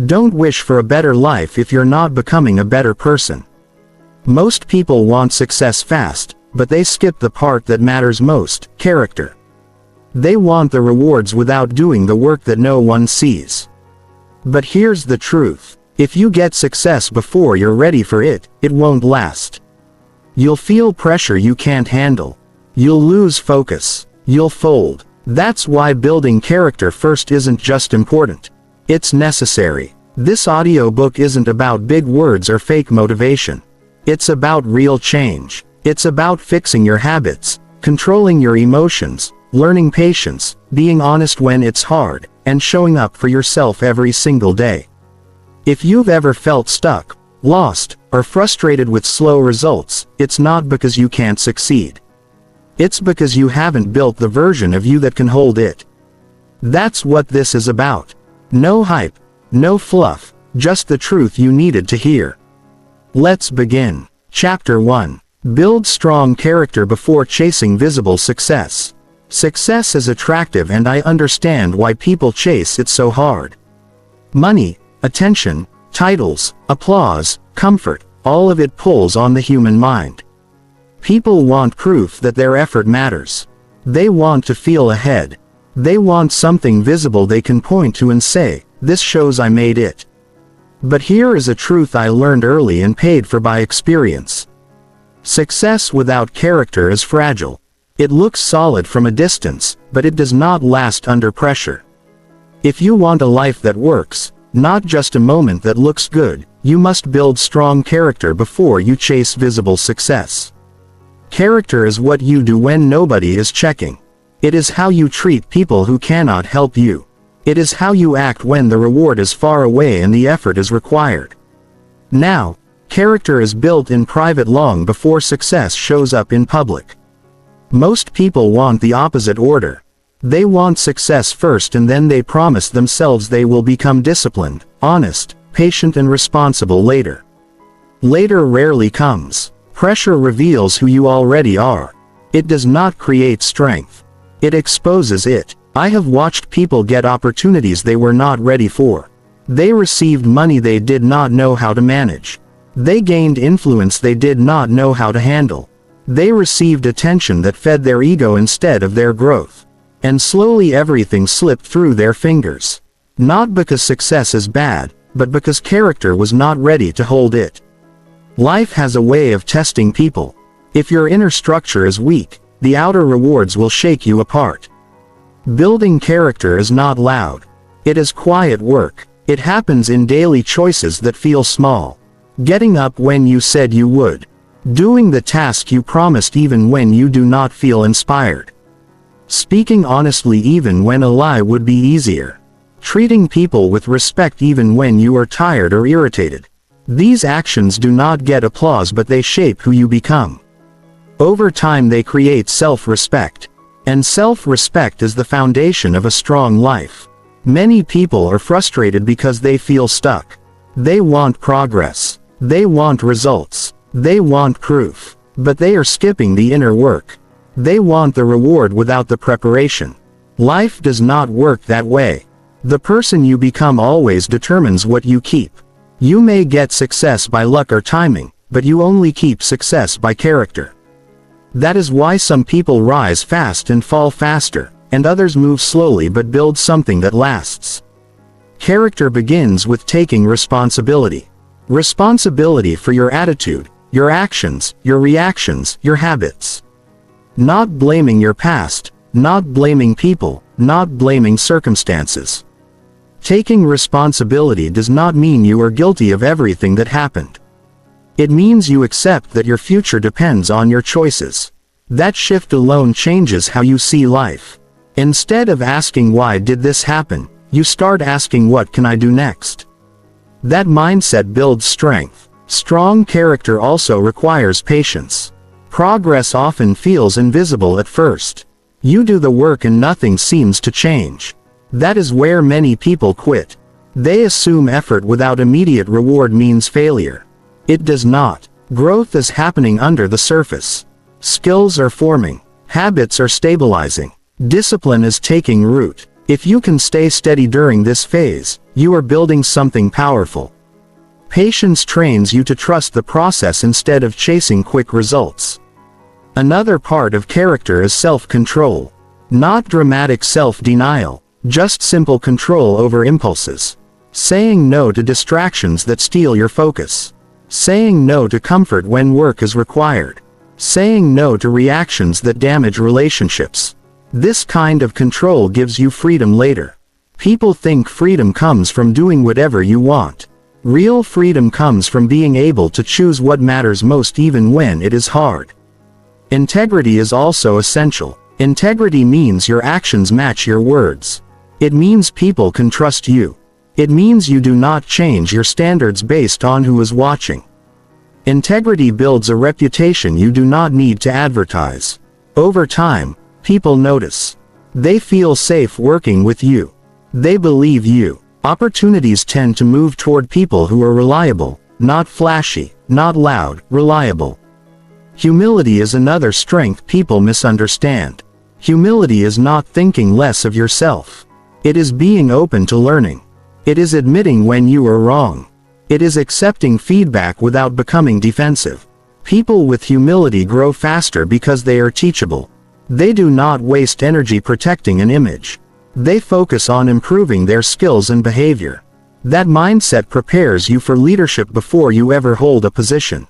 Don't wish for a better life if you're not becoming a better person. Most people want success fast, but they skip the part that matters most, character. They want the rewards without doing the work that no one sees. But here's the truth. If you get success before you're ready for it, it won't last. You'll feel pressure you can't handle. You'll lose focus. You'll fold. That's why building character first isn't just important. It's necessary. This audiobook isn't about big words or fake motivation. It's about real change. It's about fixing your habits, controlling your emotions, learning patience, being honest when it's hard, and showing up for yourself every single day. If you've ever felt stuck, lost, or frustrated with slow results, it's not because you can't succeed. It's because you haven't built the version of you that can hold it. That's what this is about. No hype, no fluff, just the truth you needed to hear. Let's begin. Chapter 1. Build strong character before chasing visible success. Success is attractive, and I understand why people chase it so hard. Money, attention, titles, applause, comfort, all of it pulls on the human mind. People want proof that their effort matters. They want to feel ahead. They want something visible they can point to and say, "This shows I made it." But here is a truth I learned early and paid for by experience. Success without character is fragile. It looks solid from a distance, but it does not last under pressure. If you want a life that works, not just a moment that looks good, you must build strong character before you chase visible success. Character is what you do when nobody is checking. It is how you treat people who cannot help you. It is how you act when the reward is far away and the effort is required. Now, character is built in private long before success shows up in public. Most people want the opposite order. They want success first, and then they promise themselves they will become disciplined, honest, patient, and responsible later. Later rarely comes. Pressure reveals who you already are. It does not create strength. It exposes it. I have watched people get opportunities they were not ready for. They received money they did not know how to manage. They gained influence they did not know how to handle. They received attention that fed their ego instead of their growth. And slowly everything slipped through their fingers. Not because success is bad, but because character was not ready to hold it. Life has a way of testing people. If your inner structure is weak, the outer rewards will shake you apart. Building character is not loud. It is quiet work. It happens in daily choices that feel small. Getting up when you said you would. Doing the task you promised even when you do not feel inspired. Speaking honestly even when a lie would be easier. Treating people with respect even when you are tired or irritated. These actions do not get applause, but they shape who you become. Over time they create self-respect. And self-respect is the foundation of a strong life. Many people are frustrated because they feel stuck. They want progress. They want results. They want proof. But they are skipping the inner work. They want the reward without the preparation. Life does not work that way. The person you become always determines what you keep. You may get success by luck or timing, but you only keep success by character. That is why some people rise fast and fall faster, and others move slowly but build something that lasts. Character begins with taking responsibility. Responsibility for your attitude, your actions, your reactions, your habits. Not blaming your past, not blaming people, not blaming circumstances. Taking responsibility does not mean you are guilty of everything that happened. It means you accept that your future depends on your choices. That shift alone changes how you see life. Instead of asking why did this happen, you start asking what can I do next? That mindset builds strength. Strong character also requires patience. Progress often feels invisible at first. You do the work and nothing seems to change. That is where many people quit. They assume effort without immediate reward means failure. It does not. Growth is happening under the surface. Skills are forming. Habits are stabilizing. Discipline is taking root. If you can stay steady during this phase, you are building something powerful. Patience trains you to trust the process instead of chasing quick results. Another part of character is self-control. Not dramatic self-denial, just simple control over impulses. Saying no to distractions that steal your focus. Saying no to comfort when work is required. Saying no to reactions that damage relationships. This kind of control gives you freedom later. People think freedom comes from doing whatever you want. Real freedom comes from being able to choose what matters most even when it is hard. Integrity is also essential. Integrity means your actions match your words. It means people can trust you. It means you do not change your standards based on who is watching. Integrity builds a reputation you do not need to advertise. Over time, people notice. They feel safe working with you. They believe you. Opportunities tend to move toward people who are reliable, not flashy, not loud, reliable. Humility is another strength people misunderstand. Humility is not thinking less of yourself. It is being open to learning. It is admitting when you are wrong. It is accepting feedback without becoming defensive. People with humility grow faster because they are teachable. They do not waste energy protecting an image. They focus on improving their skills and behavior. That mindset prepares you for leadership before you ever hold a position.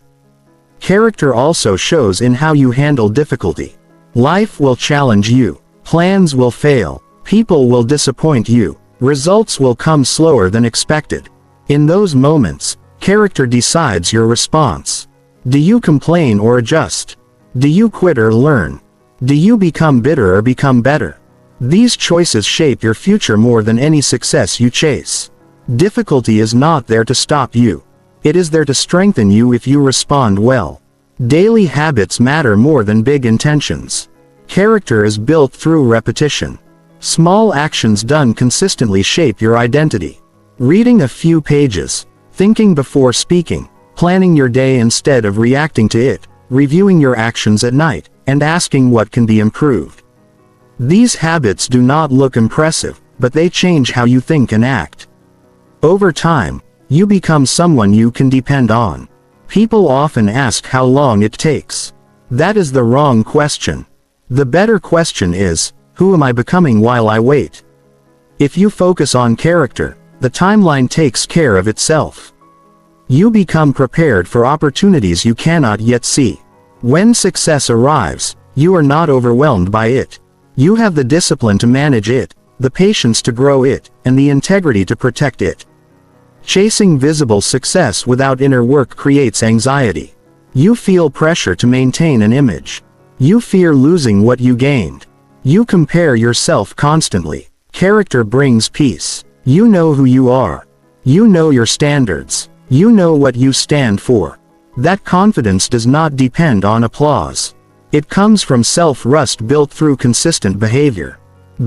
Character also shows in how you handle difficulty. Life will challenge you. Plans will fail. People will disappoint you. Results will come slower than expected. In those moments, character decides your response. Do you complain or adjust? Do you quit or learn? Do you become bitter or become better? These choices shape your future more than any success you chase. Difficulty is not there to stop you. It is there to strengthen you if you respond well. Daily habits matter more than big intentions. Character is built through repetition. Small actions done consistently shape your identity. Reading a few pages, thinking before speaking, planning your day instead of reacting to it, reviewing your actions at night, and asking what can be improved. These habits do not look impressive, but they change how you think and act. Over time, you become someone you can depend on. People often ask how long it takes. That is the wrong question. The better question is, who am I becoming while I wait? If you focus on character, the timeline takes care of itself. You become prepared for opportunities you cannot yet see. When success arrives, you are not overwhelmed by it. You have the discipline to manage it, the patience to grow it, and the integrity to protect it. Chasing visible success without inner work creates anxiety. You feel pressure to maintain an image. You fear losing what you gained. You compare yourself constantly. Character brings peace. You know who you are. You know your standards. You know what you stand for. That confidence does not depend on applause. It comes from self-trust built through consistent behavior.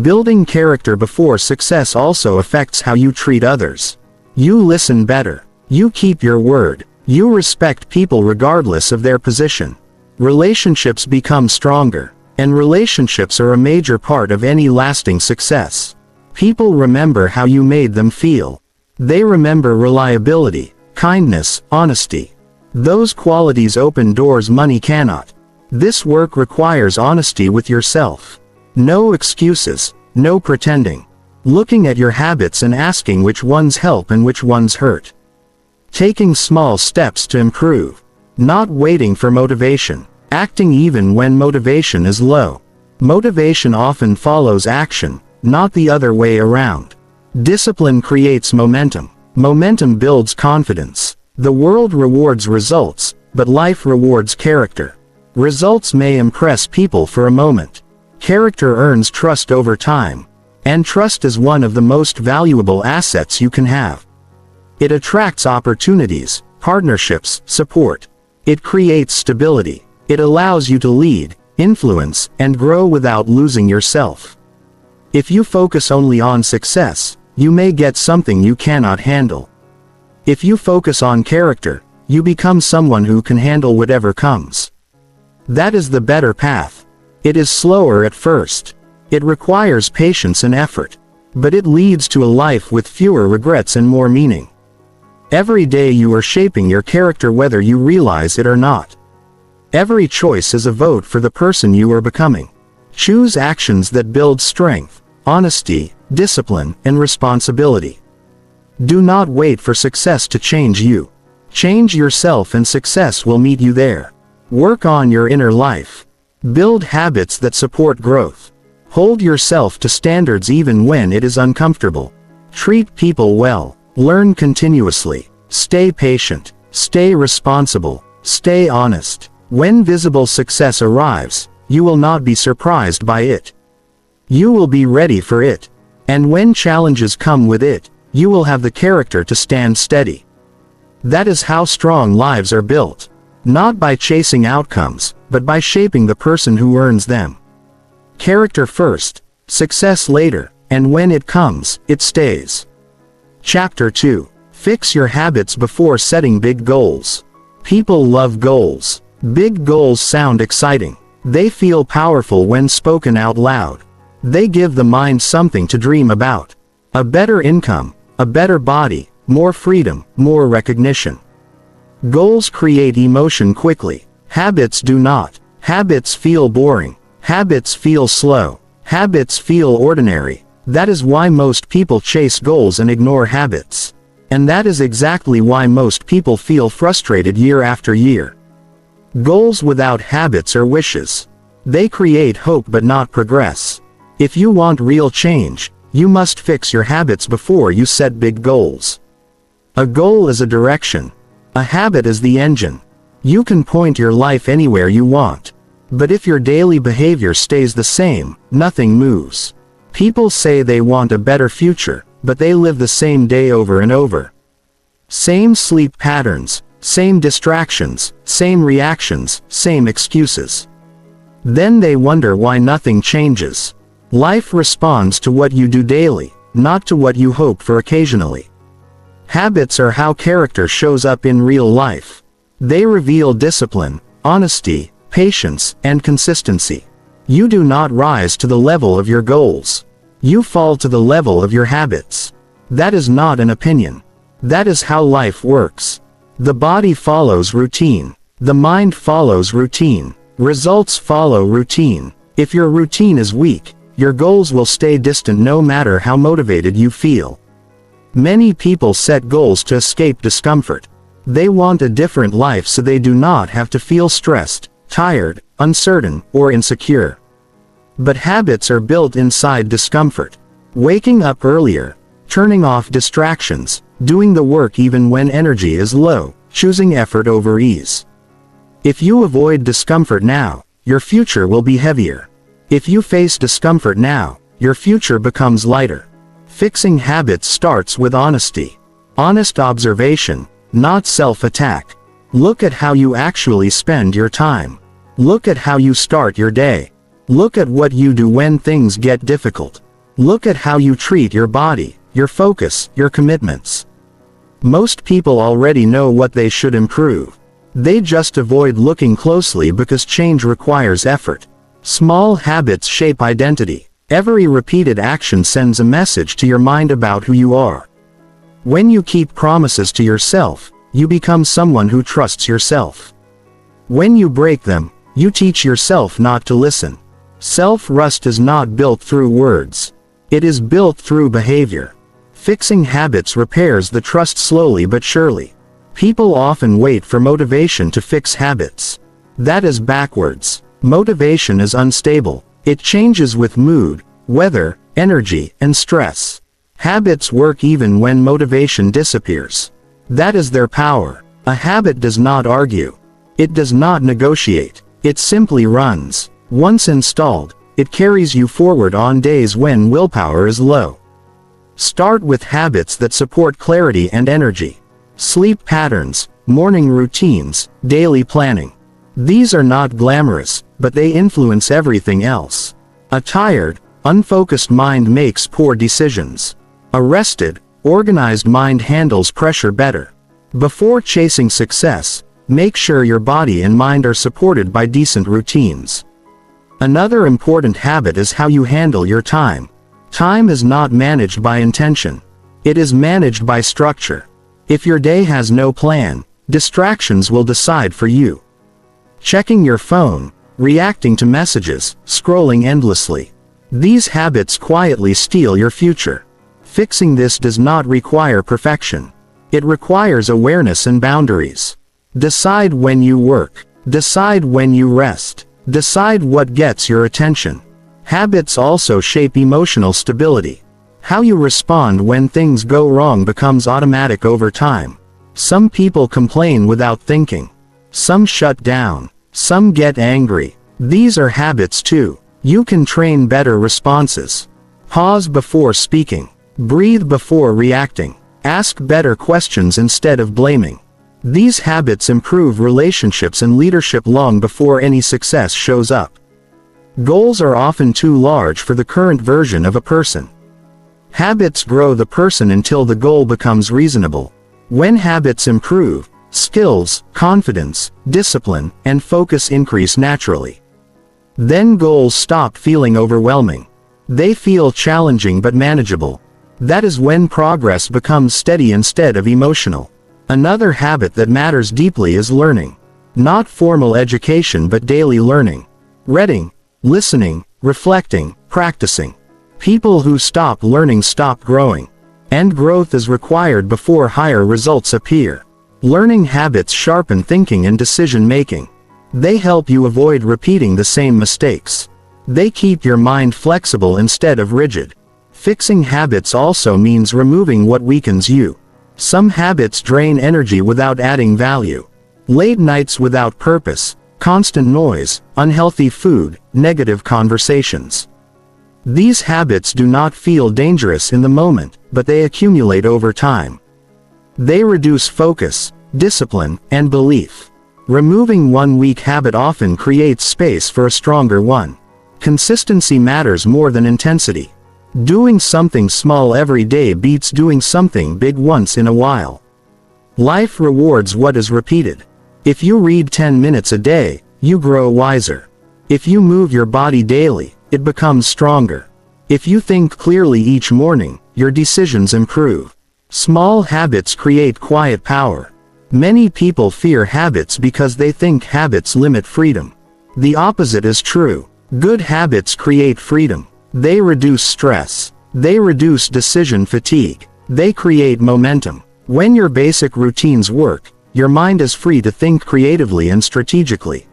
Building character before success also affects how you treat others. You listen better. You keep your word. You respect people regardless of their position. Relationships become stronger, and relationships are a major part of any lasting success. People remember how you made them feel. They remember reliability, kindness, honesty. Those qualities open doors money cannot. This work requires honesty with yourself. No excuses, no pretending. Looking at your habits and asking which ones help and which ones hurt. Taking small steps to improve. Not waiting for motivation. Acting even when motivation is low. Motivation often follows action, not the other way around. Discipline creates momentum. Momentum builds confidence. The world rewards results, but life rewards character. Results may impress people for a moment. Character earns trust over time. And trust is one of the most valuable assets you can have. It attracts opportunities, partnerships, support. It creates stability. It allows you to lead, influence, and grow without losing yourself. If you focus only on success, you may get something you cannot handle. If you focus on character, you become someone who can handle whatever comes. That is the better path. It is slower at first. It requires patience and effort. but it leads to a life with fewer regrets and more meaning. Every day you are shaping your character whether you realize it or not. Every choice is a vote for the person you are becoming. Choose actions that build strength, honesty, discipline, and responsibility. Do not wait for success to change you. Change yourself and success will meet you there. Work on your inner life. Build habits that support growth. Hold yourself to standards even when it is uncomfortable. Treat people well. Learn continuously. Stay patient. Stay responsible. Stay honest. When visible success arrives, you will not be surprised by it. You will be ready for it. And when challenges come with it, you will have the character to stand steady. That is how strong lives are built. Not by chasing outcomes, but by shaping the person who earns them. Character first, success later, and when it comes, it stays. Chapter 2. Fix your habits before setting big goals. People love goals. Big goals sound exciting. They feel powerful when spoken out loud. They give the mind something to dream about. A better income, a better body, more freedom, more recognition. Goals create emotion quickly. Habits do not. Habits feel boring. Habits feel slow. Habits feel ordinary. That is why most people chase goals and ignore habits. And that is exactly why most people feel frustrated year after year. Goals without habits are wishes. They create hope but not progress. If you want real change, you must fix your habits before you set big goals. A goal is a direction. A habit is the engine. You can point your life anywhere you want. But if your daily behavior stays the same, nothing moves. People say they want a better future, but they live the same day over and over. Same sleep patterns, same distractions, same reactions, same excuses. Then they wonder why nothing changes. Life responds to what you do daily, not to what you hope for occasionally. Habits are how character shows up in real life. They reveal discipline, honesty, patience, and consistency. You do not rise to the level of your goals. You fall to the level of your habits. That is not an opinion. That is how life works. The body follows routine. The mind follows routine. Results follow routine. If your routine is weak, your goals will stay distant no matter how motivated you feel. Many people set goals to escape discomfort. They want a different life so they do not have to feel stressed, tired, uncertain, or insecure. But habits are built inside discomfort. Waking up earlier, turning off distractions, doing the work even when energy is low, choosing effort over ease. If you avoid discomfort now, your future will be heavier. If you face discomfort now, your future becomes lighter. Fixing habits starts with honesty. Honest observation, not self-attack. Look at how you actually spend your time. Look at how you start your day. Look at what you do when things get difficult. Look at how you treat your body, your focus, your commitments. Most people already know what they should improve. They just avoid looking closely because change requires effort. Small habits shape identity. Every repeated action sends a message to your mind about who you are. When you keep promises to yourself, you become someone who trusts yourself. When you break them, you teach yourself not to listen. Self-trust is not built through words. It is built through behavior. Fixing habits repairs the trust slowly but surely. People often wait for motivation to fix habits. That is backwards. Motivation is unstable. It changes with mood, weather, energy, and stress. Habits work even when motivation disappears. That is their power. A habit does not argue. It does not negotiate. It simply runs. Once installed, it carries you forward on days when willpower is low. Start with habits that support clarity and energy. Sleep patterns, morning routines, daily planning. These are not glamorous, but they influence everything else. A tired, unfocused mind makes poor decisions. A rested, organized mind handles pressure better. Before chasing success, make sure your body and mind are supported by decent routines. Another important habit is how you handle your time. Time is not managed by intention. It is managed by structure. If your day has no plan, distractions will decide for you. Checking your phone, reacting to messages, scrolling endlessly. These habits quietly steal your future. Fixing this does not require perfection. It requires awareness and boundaries. Decide when you work. Decide when you rest. Decide what gets your attention. Habits also shape emotional stability. How you respond when things go wrong becomes automatic over time. Some people complain without thinking. Some shut down. Some get angry. These are habits too. You can train better responses. Pause before speaking. Breathe before reacting. Ask better questions instead of blaming. These habits improve relationships and leadership long before any success shows up. Goals are often too large for the current version of a person. Habits grow the person until the goal becomes reasonable. When habits improve, skills, confidence, discipline, and focus increase naturally. Then goals stop feeling overwhelming. They feel challenging but manageable. That is when progress becomes steady instead of emotional. Another habit that matters deeply is learning. Not formal education but daily learning. Reading, listening, reflecting, practicing. People who stop learning stop growing. And growth is required before higher results appear. Learning habits sharpen thinking and decision making. They help you avoid repeating the same mistakes. They keep your mind flexible instead of rigid. Fixing habits also means removing what weakens you. Some habits drain energy without adding value. Late nights without purpose, constant noise, unhealthy food, negative conversations. These habits do not feel dangerous in the moment, but they accumulate over time. They reduce focus, discipline, and belief. Removing one weak habit often creates space for a stronger one. Consistency matters more than intensity. Doing something small every day beats doing something big once in a while. Life rewards what is repeated. If you read 10 minutes a day, you grow wiser. If you move your body daily, it becomes stronger. If you think clearly each morning, your decisions improve. Small habits create quiet power. Many people fear habits because they think habits limit freedom. The opposite is true. Good habits create freedom. They reduce stress. They reduce decision fatigue. They create momentum. When your basic routines work, your mind is free to think creatively and strategically.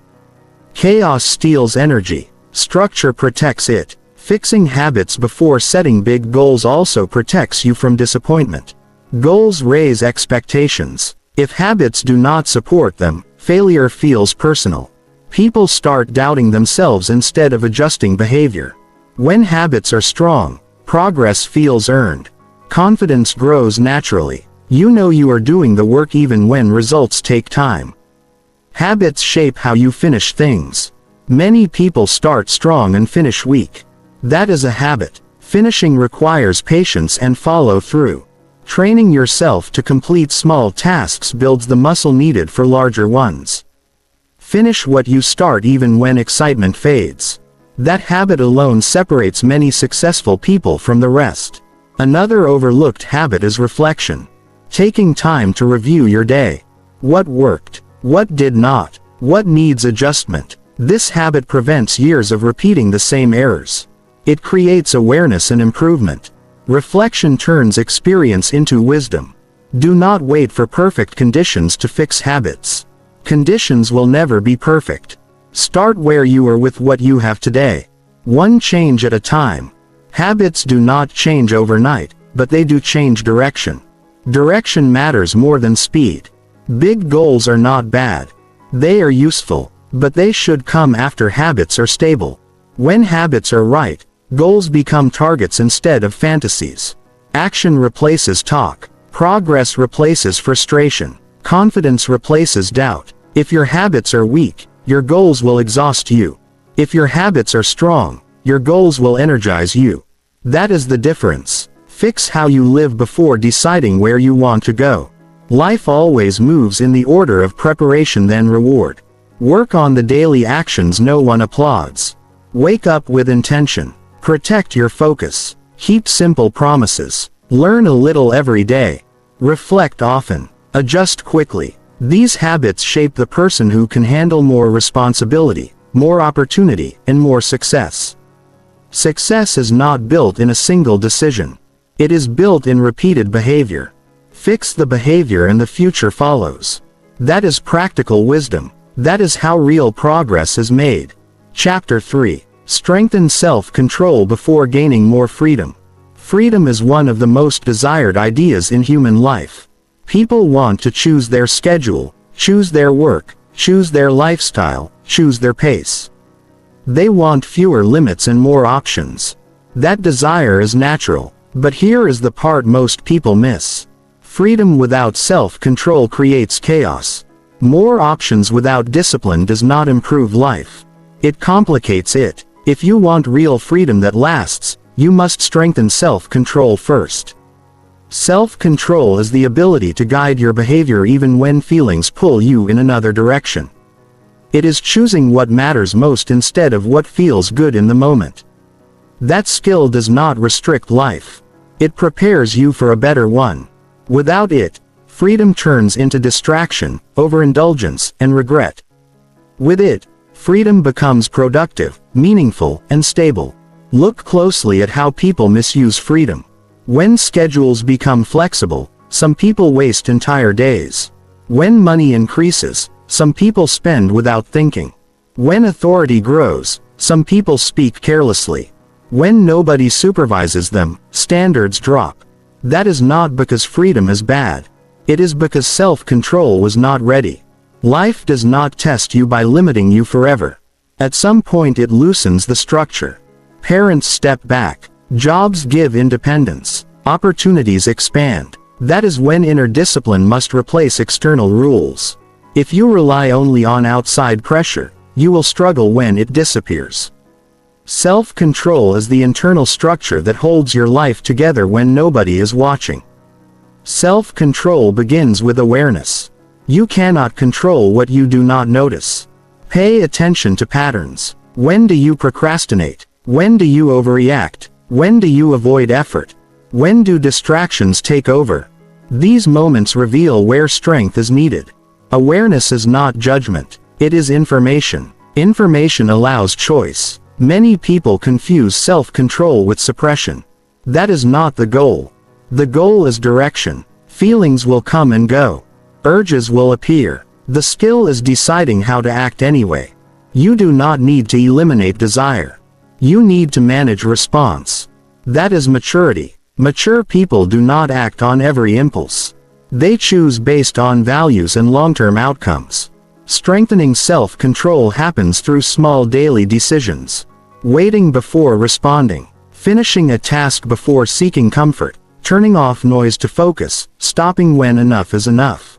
Chaos steals energy. Structure protects it. Fixing habits before setting big goals also protects you from disappointment. Goals raise expectations. If habits do not support them, failure feels personal. People start doubting themselves instead of adjusting behavior. When habits are strong, progress feels earned. Confidence grows naturally. You know you are doing the work even when results take time. Habits shape how you finish things. Many people start strong and finish weak. That is a habit. Finishing requires patience and follow through. Training yourself to complete small tasks builds the muscle needed for larger ones. Finish what you start even when excitement fades. That habit alone separates many successful people from the rest. Another overlooked habit is reflection. Taking time to review your day. What worked? What did not? What needs adjustment? This habit prevents years of repeating the same errors. It creates awareness and improvement. Reflection turns experience into wisdom. Do not wait for perfect conditions to fix habits. Conditions will never be perfect. Start where you are with what you have today. One change at a time. Habits do not change overnight, but they do change direction. Direction matters more than speed. Big goals are not bad. They are useful, but they should come after habits are stable. When habits are right, goals become targets instead of fantasies. Action replaces talk. Progress replaces frustration. Confidence replaces doubt. If your habits are weak, your goals will exhaust you. If your habits are strong, your goals will energize you. That is the difference. Fix how you live before deciding where you want to go. Life always moves in the order of preparation then reward. Work on the daily actions no one applauds. Wake up with intention. Protect your focus. Keep simple promises. Learn a little every day. Reflect often. Adjust quickly. These habits shape the person who can handle more responsibility, more opportunity, and more success. Success is not built in a single decision. It is built in repeated behavior. Fix the behavior and the future follows. That is practical wisdom. That is how real progress is made. Chapter 3. Strengthen self-control before gaining more freedom. Freedom is one of the most desired ideas in human life. People want to choose their schedule, choose their work, choose their lifestyle, choose their pace. They want fewer limits and more options. That desire is natural, but here is the part most people miss. Freedom without self-control creates chaos. More options without discipline does not improve life. It complicates it. If you want real freedom that lasts, you must strengthen self-control first. Self-control is the ability to guide your behavior even when feelings pull you in another direction. It is choosing what matters most instead of what feels good in the moment. That skill does not restrict life. It prepares you for a better one. Without it, freedom turns into distraction, overindulgence, and regret. With it, freedom becomes productive, meaningful, and stable. Look closely at how people misuse freedom. When schedules become flexible, some people waste entire days. When money increases, some people spend without thinking. When authority grows, some people speak carelessly. When nobody supervises them, standards drop. That is not because freedom is bad. It is because self-control was not ready. Life does not test you by limiting you forever. At some point it loosens the structure. Parents step back. Jobs give independence. Opportunities expand. That is when inner discipline must replace external rules. If you rely only on outside pressure, you will struggle when it disappears. Self-control is the internal structure that holds your life together when nobody is watching. Self-control begins with awareness. You cannot control what you do not notice. Pay attention to patterns. When do you procrastinate? When do you overreact? When do you avoid effort? When do distractions take over? These moments reveal where strength is needed. Awareness is not judgment. It is information. Information allows choice. Many people confuse self-control with suppression. That is not the goal. The goal is direction. Feelings will come and go. Urges will appear. The skill is deciding how to act anyway. You do not need to eliminate desire. You need to manage response. That is maturity. Mature people do not act on every impulse. They choose based on values and long-term outcomes. Strengthening self-control happens through small daily decisions. Waiting before responding. Finishing a task before seeking comfort. Turning off noise to focus. Stopping when enough is enough.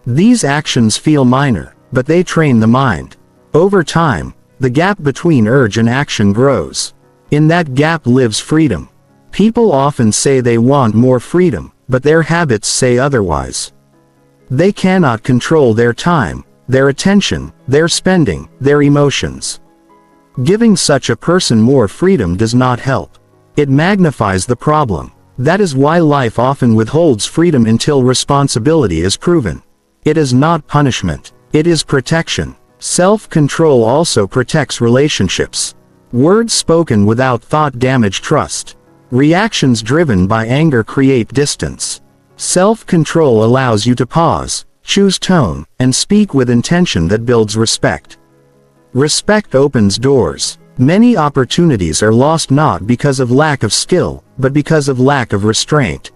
These actions feel minor, but they train the mind. Over time, the gap between urge and action grows. In that gap lives freedom. People often say they want more freedom, but their habits say otherwise. They cannot control their time, their attention, their spending, their emotions. Giving such a person more freedom does not help. It magnifies the problem. That is why life often withholds freedom until responsibility is proven. It is not punishment. It is protection. Self-control also protects relationships. Words spoken without thought damage trust. Reactions driven by anger create distance. Self-control allows you to pause, choose tone, and speak with intention that builds respect. Respect opens doors. Many opportunities are lost not because of lack of skill, but because of lack of restraint.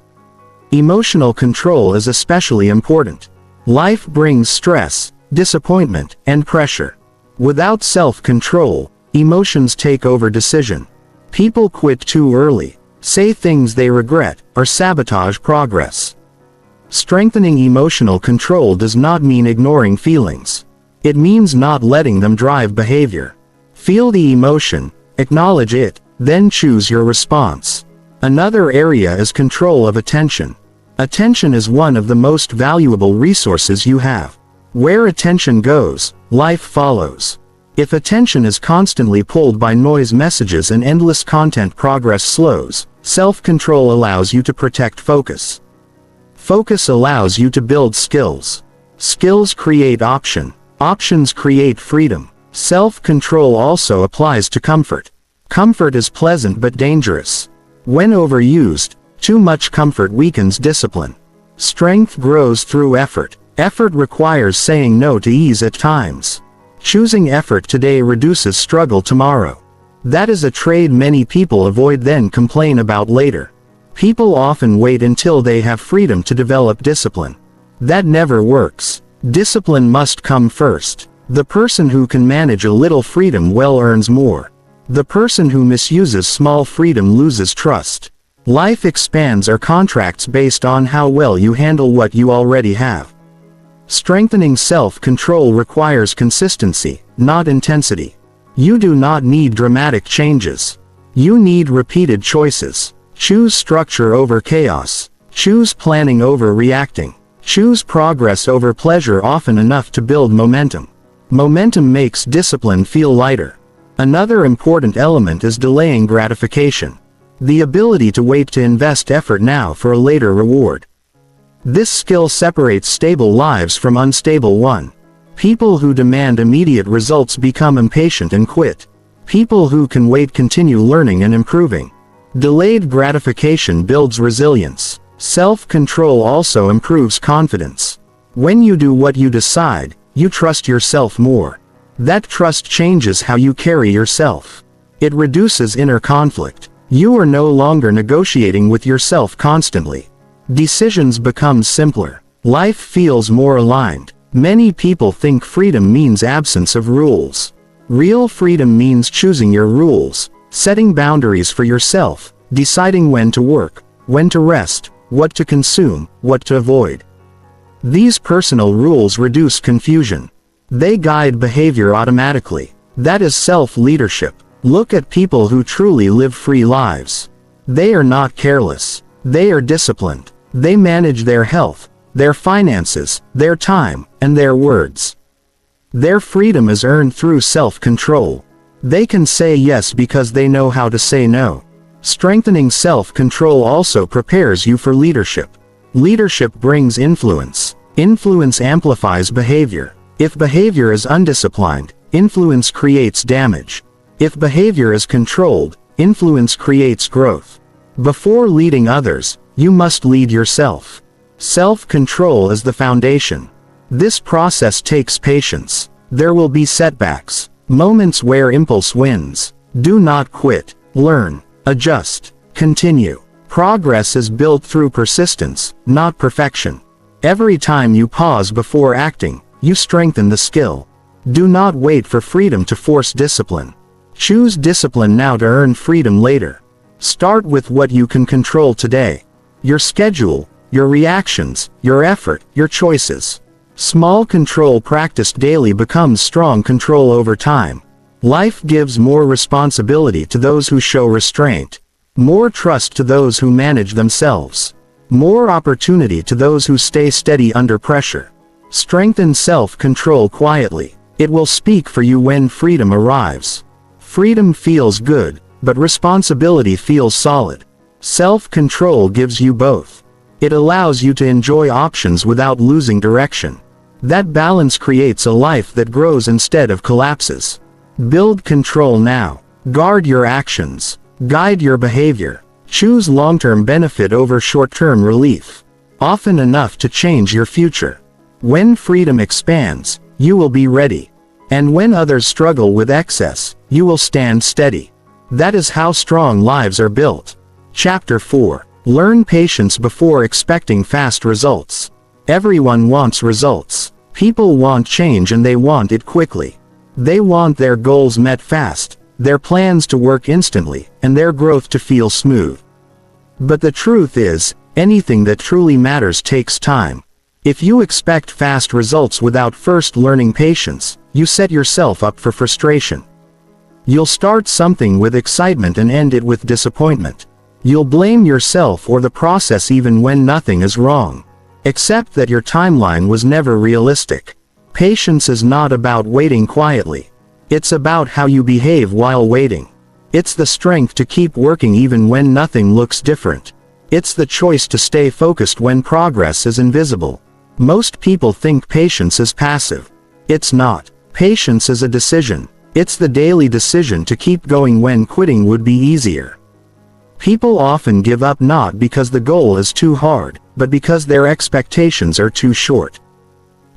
Emotional control is especially important. Life brings stress, disappointment, and pressure. Without self-control, emotions take over decision. People quit too early, say things they regret, or sabotage progress. Strengthening emotional control does not mean ignoring feelings. It means not letting them drive behavior. Feel the emotion, acknowledge it, then choose your response. Another area is control of attention. Attention is one of the most valuable resources you have. Where attention goes, life follows. If attention is constantly pulled by noise, messages and endless content, progress slows. Self-control allows you to protect focus. Focus allows you to build skills. Skills create option. Options create freedom. Self-control also applies to comfort. Comfort is pleasant but dangerous. When overused, too much comfort weakens discipline. Strength grows through effort. Effort requires saying no to ease at times. Choosing effort today reduces struggle tomorrow. That is a trade many people avoid then complain about later. People often wait until they have freedom to develop discipline. That never works. Discipline must come first. The person who can manage a little freedom well earns more. The person who misuses small freedom loses trust. Life expands or contracts based on how well you handle what you already have. Strengthening self-control requires consistency, not intensity. You do not need dramatic changes. You need repeated choices. Choose structure over chaos. Choose planning over reacting. Choose progress over pleasure often enough to build momentum. Momentum makes discipline feel lighter. Another important element is delaying gratification. The ability to wait to invest effort now for a later reward. This skill separates stable lives from unstable ones. People who demand immediate results become impatient and quit. People who can wait continue learning and improving. Delayed gratification builds resilience. Self-control also improves confidence. When you do what you decide, you trust yourself more. That trust changes how you carry yourself. It reduces inner conflict. You are no longer negotiating with yourself constantly. Decisions become simpler. Life feels more aligned. Many people think freedom means absence of rules. Real freedom means choosing your rules, setting boundaries for yourself, deciding when to work, when to rest, what to consume, what to avoid. These personal rules reduce confusion. They guide behavior automatically. That is self-leadership. Look at people who truly live free lives. They are not careless. They are disciplined. They manage their health, their finances, their time, and their words. Their freedom is earned through self-control. They can say yes because they know how to say no. Strengthening self-control also prepares you for leadership. Leadership brings influence. Influence amplifies behavior. If behavior is undisciplined, influence creates damage. If behavior is controlled, influence creates growth. Before leading others, you must lead yourself. Self-control is the foundation. This process takes patience. There will be setbacks, moments where impulse wins. Do not quit. Learn, adjust, continue. Progress is built through persistence, not perfection. Every time you pause before acting, you strengthen the skill. Do not wait for freedom to force discipline. Choose discipline now to earn freedom later. Start with what you can control today. Your schedule, your reactions, your effort, your choices. Small control practiced daily becomes strong control over time. Life gives more responsibility to those who show restraint. More trust to those who manage themselves. More opportunity to those who stay steady under pressure. Strengthen self-control quietly. It will speak for you when freedom arrives. Freedom feels good, but responsibility feels solid. Self-control gives you both. It allows you to enjoy options without losing direction. That balance creates a life that grows instead of collapses. Build control now. Guard your actions. Guide your behavior. Choose long-term benefit over short-term relief. Often enough to change your future. When freedom expands, you will be ready. And when others struggle with excess, you will stand steady. That is how strong lives are built. Chapter 4. Learn patience before expecting fast results. Everyone wants results. People want change and they want it quickly. They want their goals met fast, their plans to work instantly, and their growth to feel smooth. But the truth is, anything that truly matters takes time. If you expect fast results without first learning patience, you set yourself up for frustration. You'll start something with excitement and end it with disappointment. You'll blame yourself or the process even when nothing is wrong. Accept that your timeline was never realistic. Patience is not about waiting quietly. It's about how you behave while waiting. It's the strength to keep working even when nothing looks different. It's the choice to stay focused when progress is invisible. Most people think patience is passive. It's not. Patience is a decision. It's the daily decision to keep going when quitting would be easier. People often give up not because the goal is too hard, but because their expectations are too short.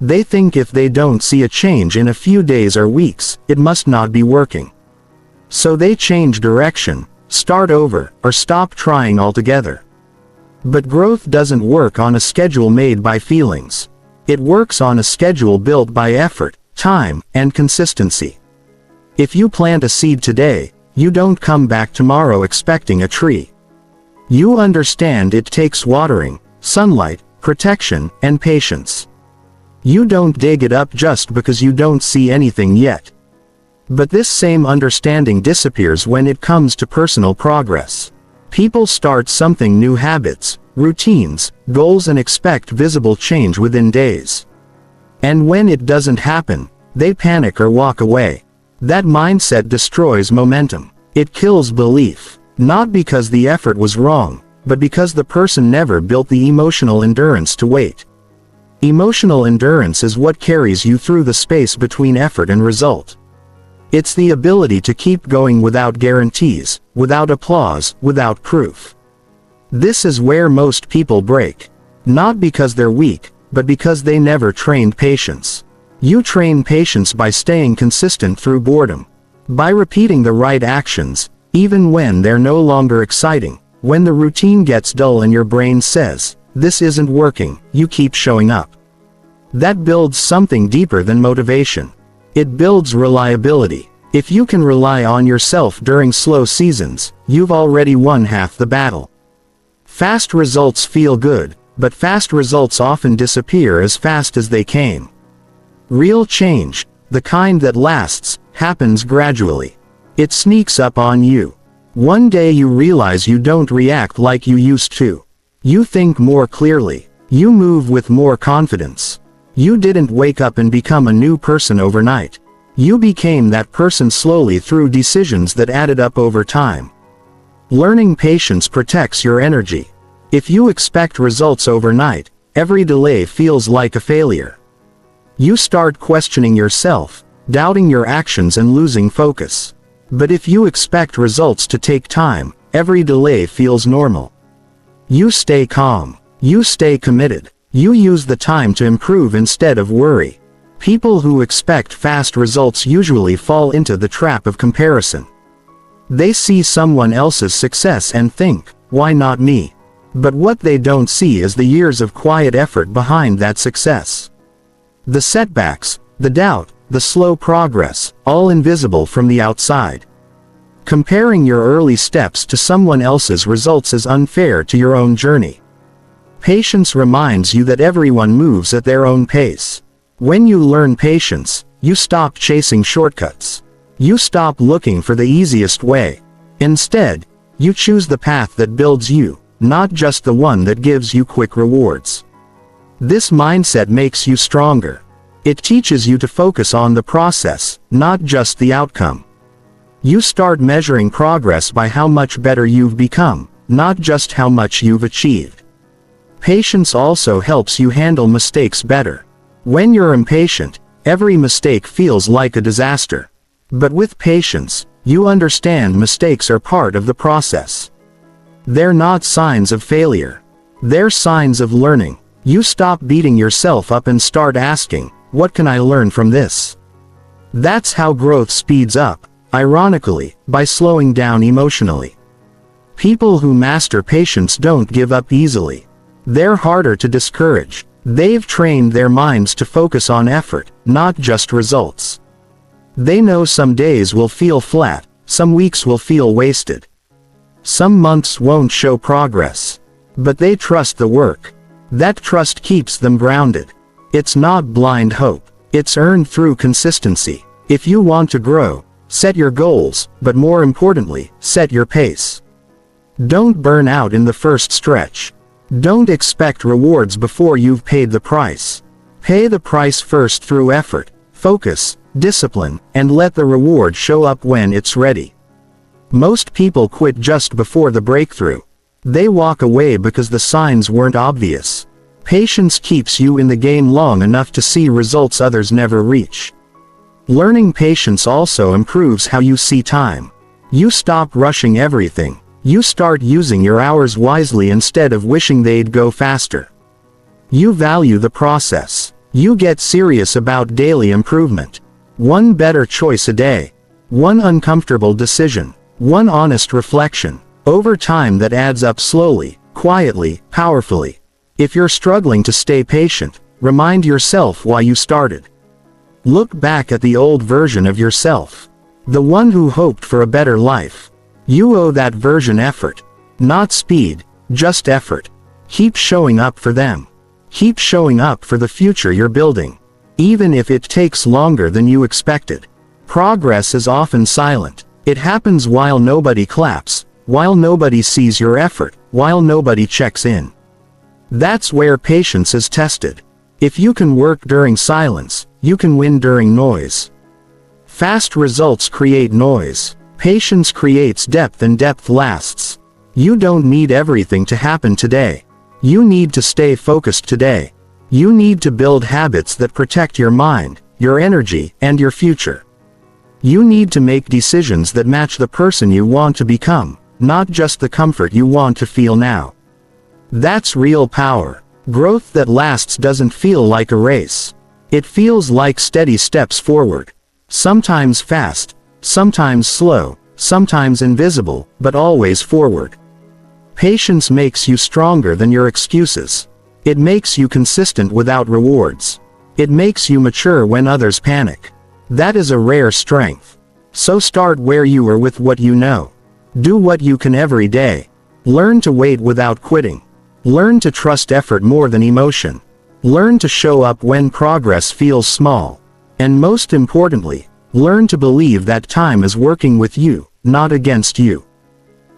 They think if they don't see a change in a few days or weeks, it must not be working. So they change direction, start over, or stop trying altogether. But growth doesn't work on a schedule made by feelings. It works on a schedule built by effort, time, and consistency. If you plant a seed today, you don't come back tomorrow expecting a tree. You understand it takes watering, sunlight, protection, and patience. You don't dig it up just because you don't see anything yet. But this same understanding disappears when it comes to personal progress. People start something, new habits, routines, goals, and expect visible change within days. And when it doesn't happen, they panic or walk away. That mindset destroys momentum. It kills belief, not because the effort was wrong, but because the person never built the emotional endurance to wait. Emotional endurance is what carries you through the space between effort and result. It's the ability to keep going without guarantees, without applause, without proof. This is where most people break. Not because they're weak, but because they never trained patience. You train patience by staying consistent through boredom. By repeating the right actions, even when they're no longer exciting. When the routine gets dull and your brain says, "This isn't working," you keep showing up. That builds something deeper than motivation. It builds reliability. If you can rely on yourself during slow seasons, you've already won half the battle. Fast results feel good, but fast results often disappear as fast as they came. Real change, the kind that lasts, happens gradually. It sneaks up on you. One day you realize you don't react like you used to. You think more clearly. You move with more confidence. You didn't wake up and become a new person overnight. You became that person slowly through decisions that added up over time. Learning patience protects your energy. If you expect results overnight, every delay feels like a failure. You start questioning yourself, doubting your actions and losing focus. But if you expect results to take time, every delay feels normal. You stay calm. You stay committed. You use the time to improve instead of worry. People who expect fast results usually fall into the trap of comparison. They see someone else's success and think, "Why not me?" But what they don't see is the years of quiet effort behind that success. The setbacks, the doubt, the slow progress, all invisible from the outside. Comparing your early steps to someone else's results is unfair to your own journey. Patience reminds you that everyone moves at their own pace. When you learn patience, you stop chasing shortcuts. You stop looking for the easiest way. Instead, you choose the path that builds you, not just the one that gives you quick rewards. This mindset makes you stronger. It teaches you to focus on the process, not just the outcome. You start measuring progress by how much better you've become, not just how much you've achieved. Patience also helps you handle mistakes better. When you're impatient, every mistake feels like a disaster. But with patience, you understand mistakes are part of the process. They're not signs of failure. They're signs of learning. You stop beating yourself up and start asking, "What can I learn from this?" That's how growth speeds up, ironically, by slowing down emotionally. People who master patience don't give up easily. They're harder to discourage. They've trained their minds to focus on effort, not just results. They know some days will feel flat, some weeks will feel wasted. Some months won't show progress. But they trust the work. That trust keeps them grounded. It's not blind hope. It's earned through consistency. If you want to grow, set your goals, but more importantly, set your pace. Don't burn out in the first stretch. Don't expect rewards before you've paid the price. Pay the price first through effort, Focus, discipline, and let the reward show up when it's ready. Most people quit just before the breakthrough. They walk away because the signs weren't obvious. Patience keeps you in the game long enough to see results others never reach. Learning patience also improves how you see time. You stop rushing everything. You start using your hours wisely instead of wishing they'd go faster. You value the process. You get serious about daily improvement. One better choice a day. One uncomfortable decision. One honest reflection. Over time that adds up slowly, quietly, powerfully. If you're struggling to stay patient, remind yourself why you started. Look back at the old version of yourself. The one who hoped for a better life. You owe that version effort. Not speed, just effort. Keep showing up for them. Keep showing up for the future you're building. Even if it takes longer than you expected. Progress is often silent. It happens while nobody claps, while nobody sees your effort, while nobody checks in. That's where patience is tested. If you can work during silence, you can win during noise. Fast results create noise. Patience creates depth, and depth lasts. You don't need everything to happen today. You need to stay focused today. You need to build habits that protect your mind, your energy, and your future. You need to make decisions that match the person you want to become, not just the comfort you want to feel now. That's real power. Growth that lasts doesn't feel like a race. It feels like steady steps forward. Sometimes fast, sometimes slow, sometimes invisible, but always forward. Patience makes you stronger than your excuses. It makes you consistent without rewards. It makes you mature when others panic. That is a rare strength. So start where you are with what you know. Do what you can every day. Learn to wait without quitting. Learn to trust effort more than emotion. Learn to show up when progress feels small. And most importantly, learn to believe that time is working with you, not against you.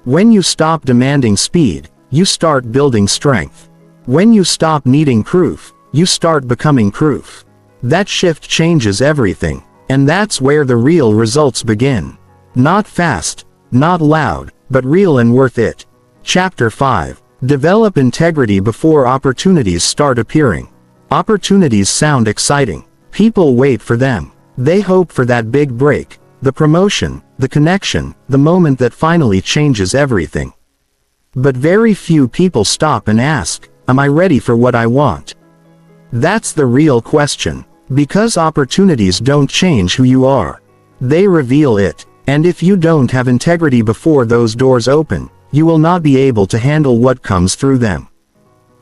When you stop demanding speed, you start building strength. When you stop needing proof, you start becoming proof. That shift changes everything, and that's where the real results begin. Not fast, not loud, but real and worth it. Chapter 5. Develop integrity before opportunities start appearing. Opportunities sound exciting. People wait for them. They hope for that big break, the promotion, the connection, the moment that finally changes everything. But very few people stop and ask, am I ready for what I want? That's the real question. Because opportunities don't change who you are. They reveal it. And if you don't have integrity before those doors open, you will not be able to handle what comes through them.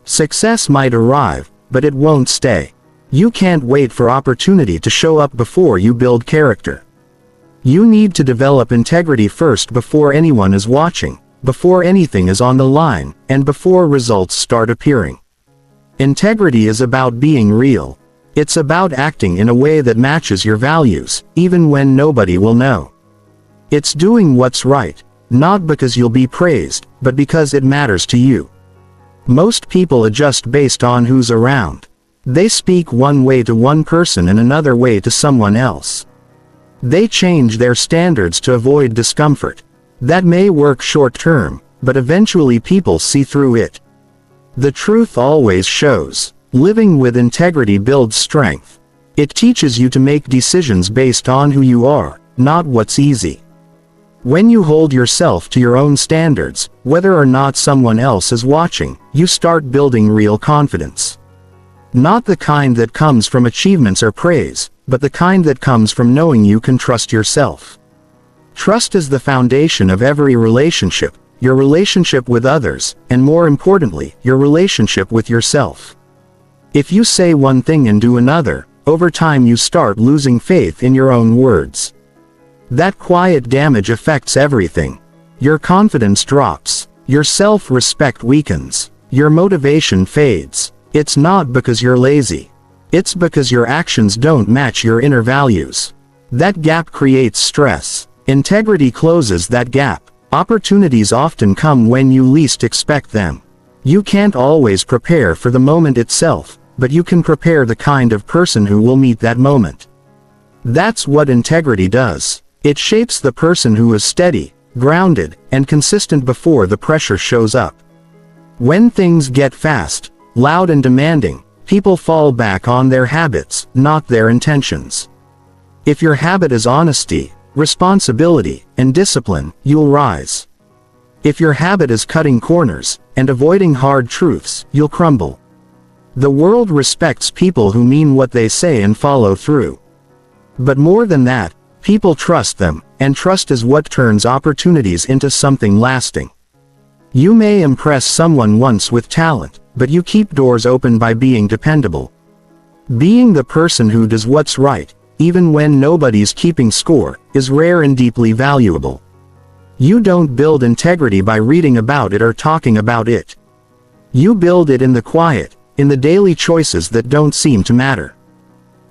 Success might arrive, but it won't stay. You can't wait for opportunity to show up before you build character. You need to develop integrity first before anyone is watching, before anything is on the line, and before results start appearing. Integrity is about being real. It's about acting in a way that matches your values, even when nobody will know. It's doing what's right, not because you'll be praised, but because it matters to you. Most people adjust based on who's around. They speak one way to one person and another way to someone else. They change their standards to avoid discomfort. That may work short term, but eventually people see through it. The truth always shows. Living with integrity builds strength. It teaches you to make decisions based on who you are, not what's easy. When you hold yourself to your own standards, whether or not someone else is watching, you start building real confidence. Not the kind that comes from achievements or praise, but the kind that comes from knowing you can trust yourself. Trust is the foundation of every relationship, your relationship with others, and more importantly, your relationship with yourself. If you say one thing and do another, over time you start losing faith in your own words. That quiet damage affects everything. Your confidence drops. Your self-respect weakens. Your motivation fades. It's not because you're lazy. It's because your actions don't match your inner values. That gap creates stress. Integrity closes that gap. Opportunities often come when you least expect them. You can't always prepare for the moment itself, but you can prepare the kind of person who will meet that moment. That's what integrity does. It shapes the person who is steady, grounded, and consistent before the pressure shows up. When things get fast, loud and demanding, people fall back on their habits, not their intentions. If your habit is honesty, responsibility, and discipline, you'll rise. If your habit is cutting corners and avoiding hard truths, you'll crumble. The world respects people who mean what they say and follow through. But more than that, people trust them, and trust is what turns opportunities into something lasting. You may impress someone once with talent, but you keep doors open by being dependable. Being the person who does what's right, even when nobody's keeping score, is rare and deeply valuable. You don't build integrity by reading about it or talking about it. You build it in the quiet, in the daily choices that don't seem to matter.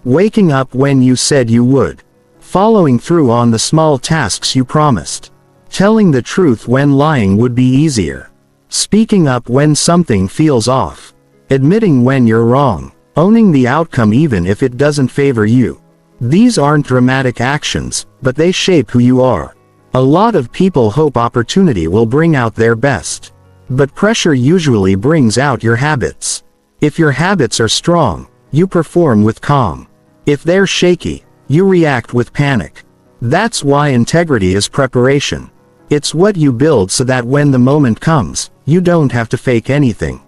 Waking up when you said you would. Following through on the small tasks you promised. Telling the truth when lying would be easier. Speaking up when something feels off. Admitting when you're wrong. Owning the outcome even if it doesn't favor you. These aren't dramatic actions, but they shape who you are. A lot of people hope opportunity will bring out their best. But pressure usually brings out your habits. If your habits are strong, you perform with calm. If they're shaky, you react with panic. That's why integrity is preparation. It's what you build so that when the moment comes, you don't have to fake anything.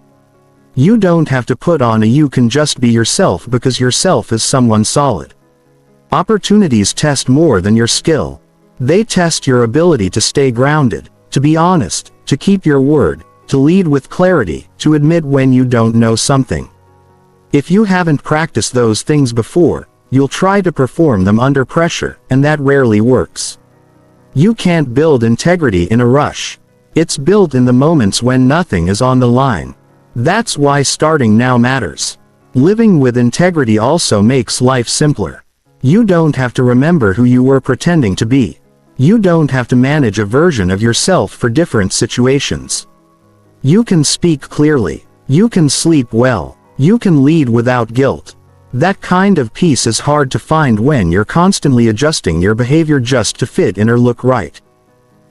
You don't have to put on a you can just be yourself because yourself is someone solid. Opportunities test more than your skill. They test your ability to stay grounded, to be honest, to keep your word, to lead with clarity, to admit when you don't know something. If you haven't practiced those things before, you'll try to perform them under pressure, and that rarely works. You can't build integrity in a rush. It's built in the moments when nothing is on the line. That's why starting now matters. Living with integrity also makes life simpler. You don't have to remember who you were pretending to be. You don't have to manage a version of yourself for different situations. You can speak clearly. You can sleep well. You can lead without guilt. That kind of peace is hard to find when you're constantly adjusting your behavior just to fit in or look right.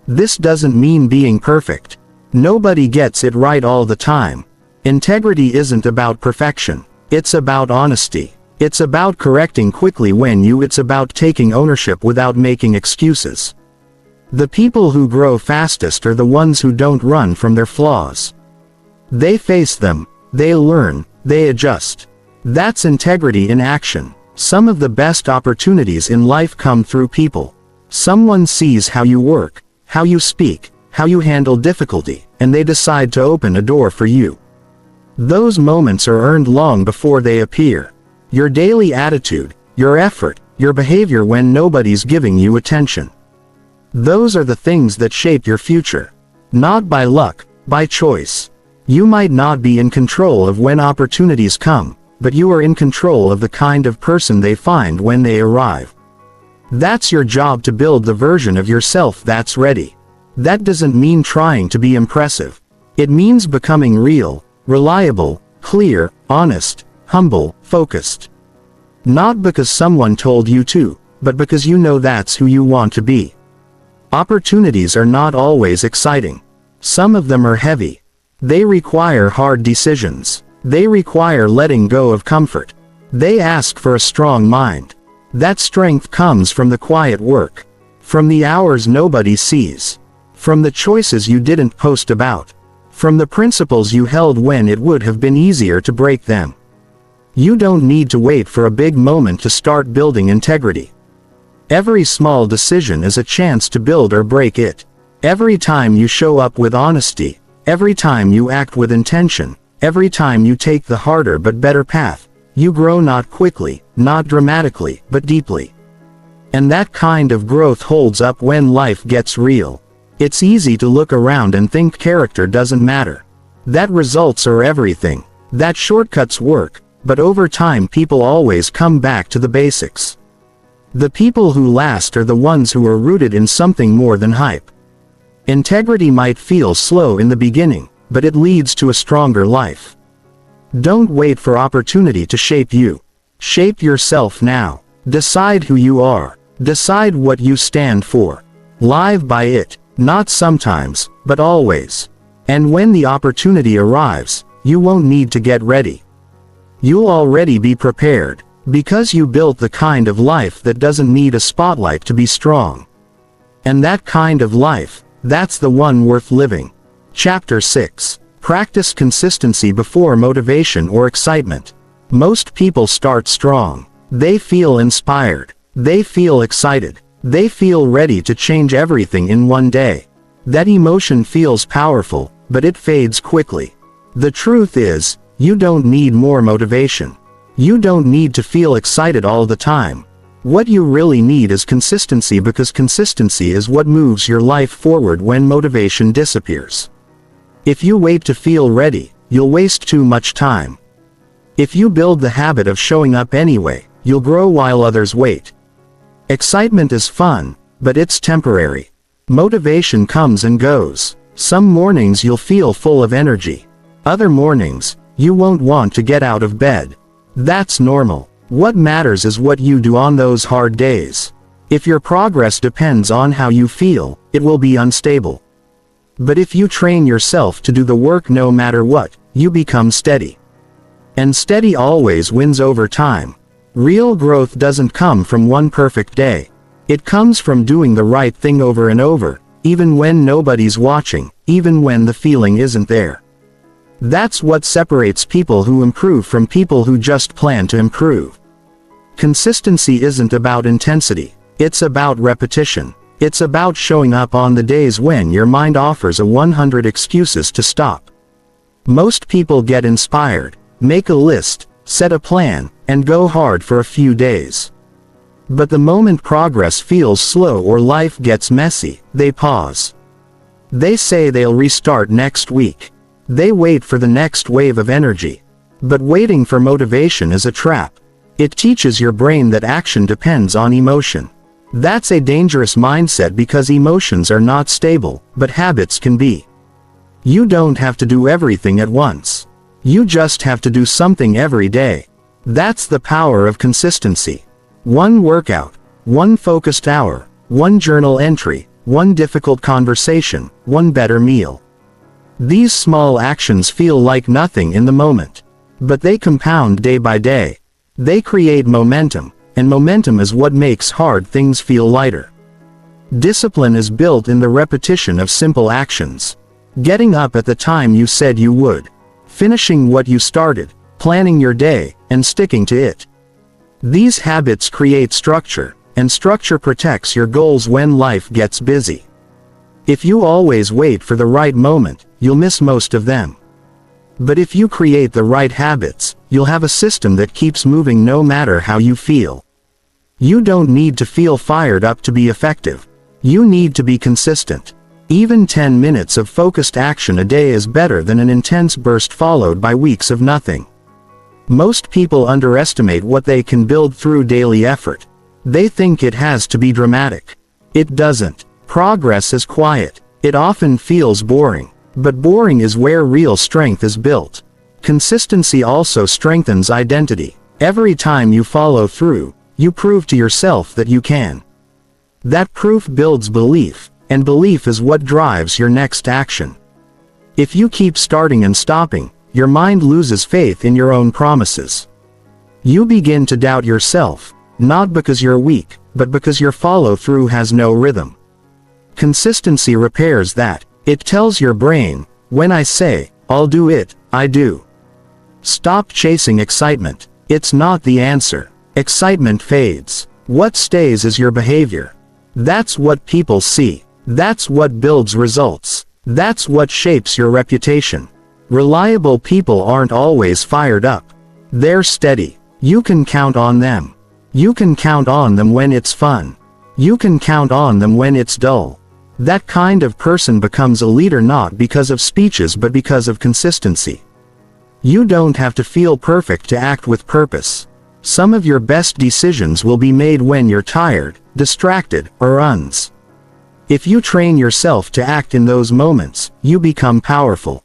This doesn't mean being perfect. Nobody gets it right all the time. Integrity isn't about perfection. It's about honesty. It's about correcting quickly it's about taking ownership without making excuses. The people who grow fastest are the ones who don't run from their flaws. They face them, they learn, they adjust. That's integrity in action. Some of the best opportunities in life come through people. Someone sees how you work, how you speak, how you handle difficulty, and they decide to open a door for you. Those moments are earned long before they appear. Your daily attitude, your effort, your behavior when nobody's giving you attention. Those are the things that shape your future. Not by luck, by choice. You might not be in control of when opportunities come, but you are in control of the kind of person they find when they arrive. That's your job, to build the version of yourself that's ready. That doesn't mean trying to be impressive. It means becoming real, reliable, clear, honest, humble, focused. Not because someone told you to, but because you know that's who you want to be. Opportunities are not always exciting. Some of them are heavy. They require hard decisions. They require letting go of comfort. They ask for a strong mind. That strength comes from the quiet work. From the hours nobody sees. From the choices you didn't post about. From the principles you held when it would have been easier to break them. You don't need to wait for a big moment to start building integrity. Every small decision is a chance to build or break it. Every time you show up with honesty, every time you act with intention, every time you take the harder but better path, you grow, not quickly, not dramatically, but deeply. And that kind of growth holds up when life gets real. It's easy to look around and think character doesn't matter. That results are everything. That shortcuts work, but over time people always come back to the basics. The people who last are the ones who are rooted in something more than hype. Integrity might feel slow in the beginning, but it leads to a stronger life. Don't wait for opportunity to shape you. Shape yourself now. Decide who you are. Decide what you stand for. Live by it, not sometimes, but always. And when the opportunity arrives, you won't need to get ready. You'll already be prepared, because you built the kind of life that doesn't need a spotlight to be strong. And that kind of life, that's the one worth living. Chapter 6. Practice consistency before motivation or excitement. Most people start strong. They feel inspired. They feel excited. They feel ready to change everything in one day. That emotion feels powerful, but it fades quickly. The truth is, you don't need more motivation. You don't need to feel excited all the time. What you really need is consistency, because consistency is what moves your life forward when motivation disappears. If you wait to feel ready, you'll waste too much time. If you build the habit of showing up anyway, you'll grow while others wait. Excitement is fun, but it's temporary. Motivation comes and goes. Some mornings you'll feel full of energy. Other mornings, you won't want to get out of bed. That's normal. What matters is what you do on those hard days. If your progress depends on how you feel, it will be unstable. But if you train yourself to do the work no matter what, you become steady. And steady always wins over time. Real growth doesn't come from one perfect day. It comes from doing the right thing over and over, even when nobody's watching, even when the feeling isn't there. That's what separates people who improve from people who just plan to improve. Consistency isn't about intensity. It's about repetition. It's about showing up on the days when your mind offers 100 excuses to stop. Most people get inspired, make a list, set a plan, and go hard for a few days. But the moment progress feels slow or life gets messy, they pause. They say they'll restart next week. They wait for the next wave of energy. But waiting for motivation is a trap. It teaches your brain that action depends on emotion. That's a dangerous mindset, because emotions are not stable, but habits can be. You don't have to do everything at once. You just have to do something every day. That's the power of consistency. One workout, one focused hour, one journal entry, one difficult conversation, one better meal. These small actions feel like nothing in the moment. But they compound day by day. They create momentum, and momentum is what makes hard things feel lighter. Discipline is built in the repetition of simple actions. Getting up at the time you said you would. Finishing what you started, planning your day, and sticking to it. These habits create structure, and structure protects your goals when life gets busy. If you always wait for the right moment, you'll miss most of them. But if you create the right habits, you'll have a system that keeps moving no matter how you feel. You don't need to feel fired up to be effective. You need to be consistent. Even 10 minutes of focused action a day is better than an intense burst followed by weeks of nothing. Most people underestimate what they can build through daily effort. They think it has to be dramatic. It doesn't. Progress is quiet. It often feels boring. But boring is where real strength is built. Consistency also strengthens identity. Every time you follow through, you prove to yourself that you can. That proof builds belief, and belief is what drives your next action. If you keep starting and stopping, your mind loses faith in your own promises. You begin to doubt yourself, not because you're weak, but because your follow-through has no rhythm. Consistency repairs that. It tells your brain, when I say, I'll do it, I do. Stop chasing excitement. It's not the answer. Excitement fades. What stays is your behavior. That's what people see. That's what builds results. That's what shapes your reputation. Reliable people aren't always fired up. They're steady. You can count on them. You can count on them when it's fun. You can count on them when it's dull. That kind of person becomes a leader not because of speeches but because of consistency. You don't have to feel perfect to act with purpose. Some of your best decisions will be made when you're tired, distracted, or unsure. If you train yourself to act in those moments, you become powerful.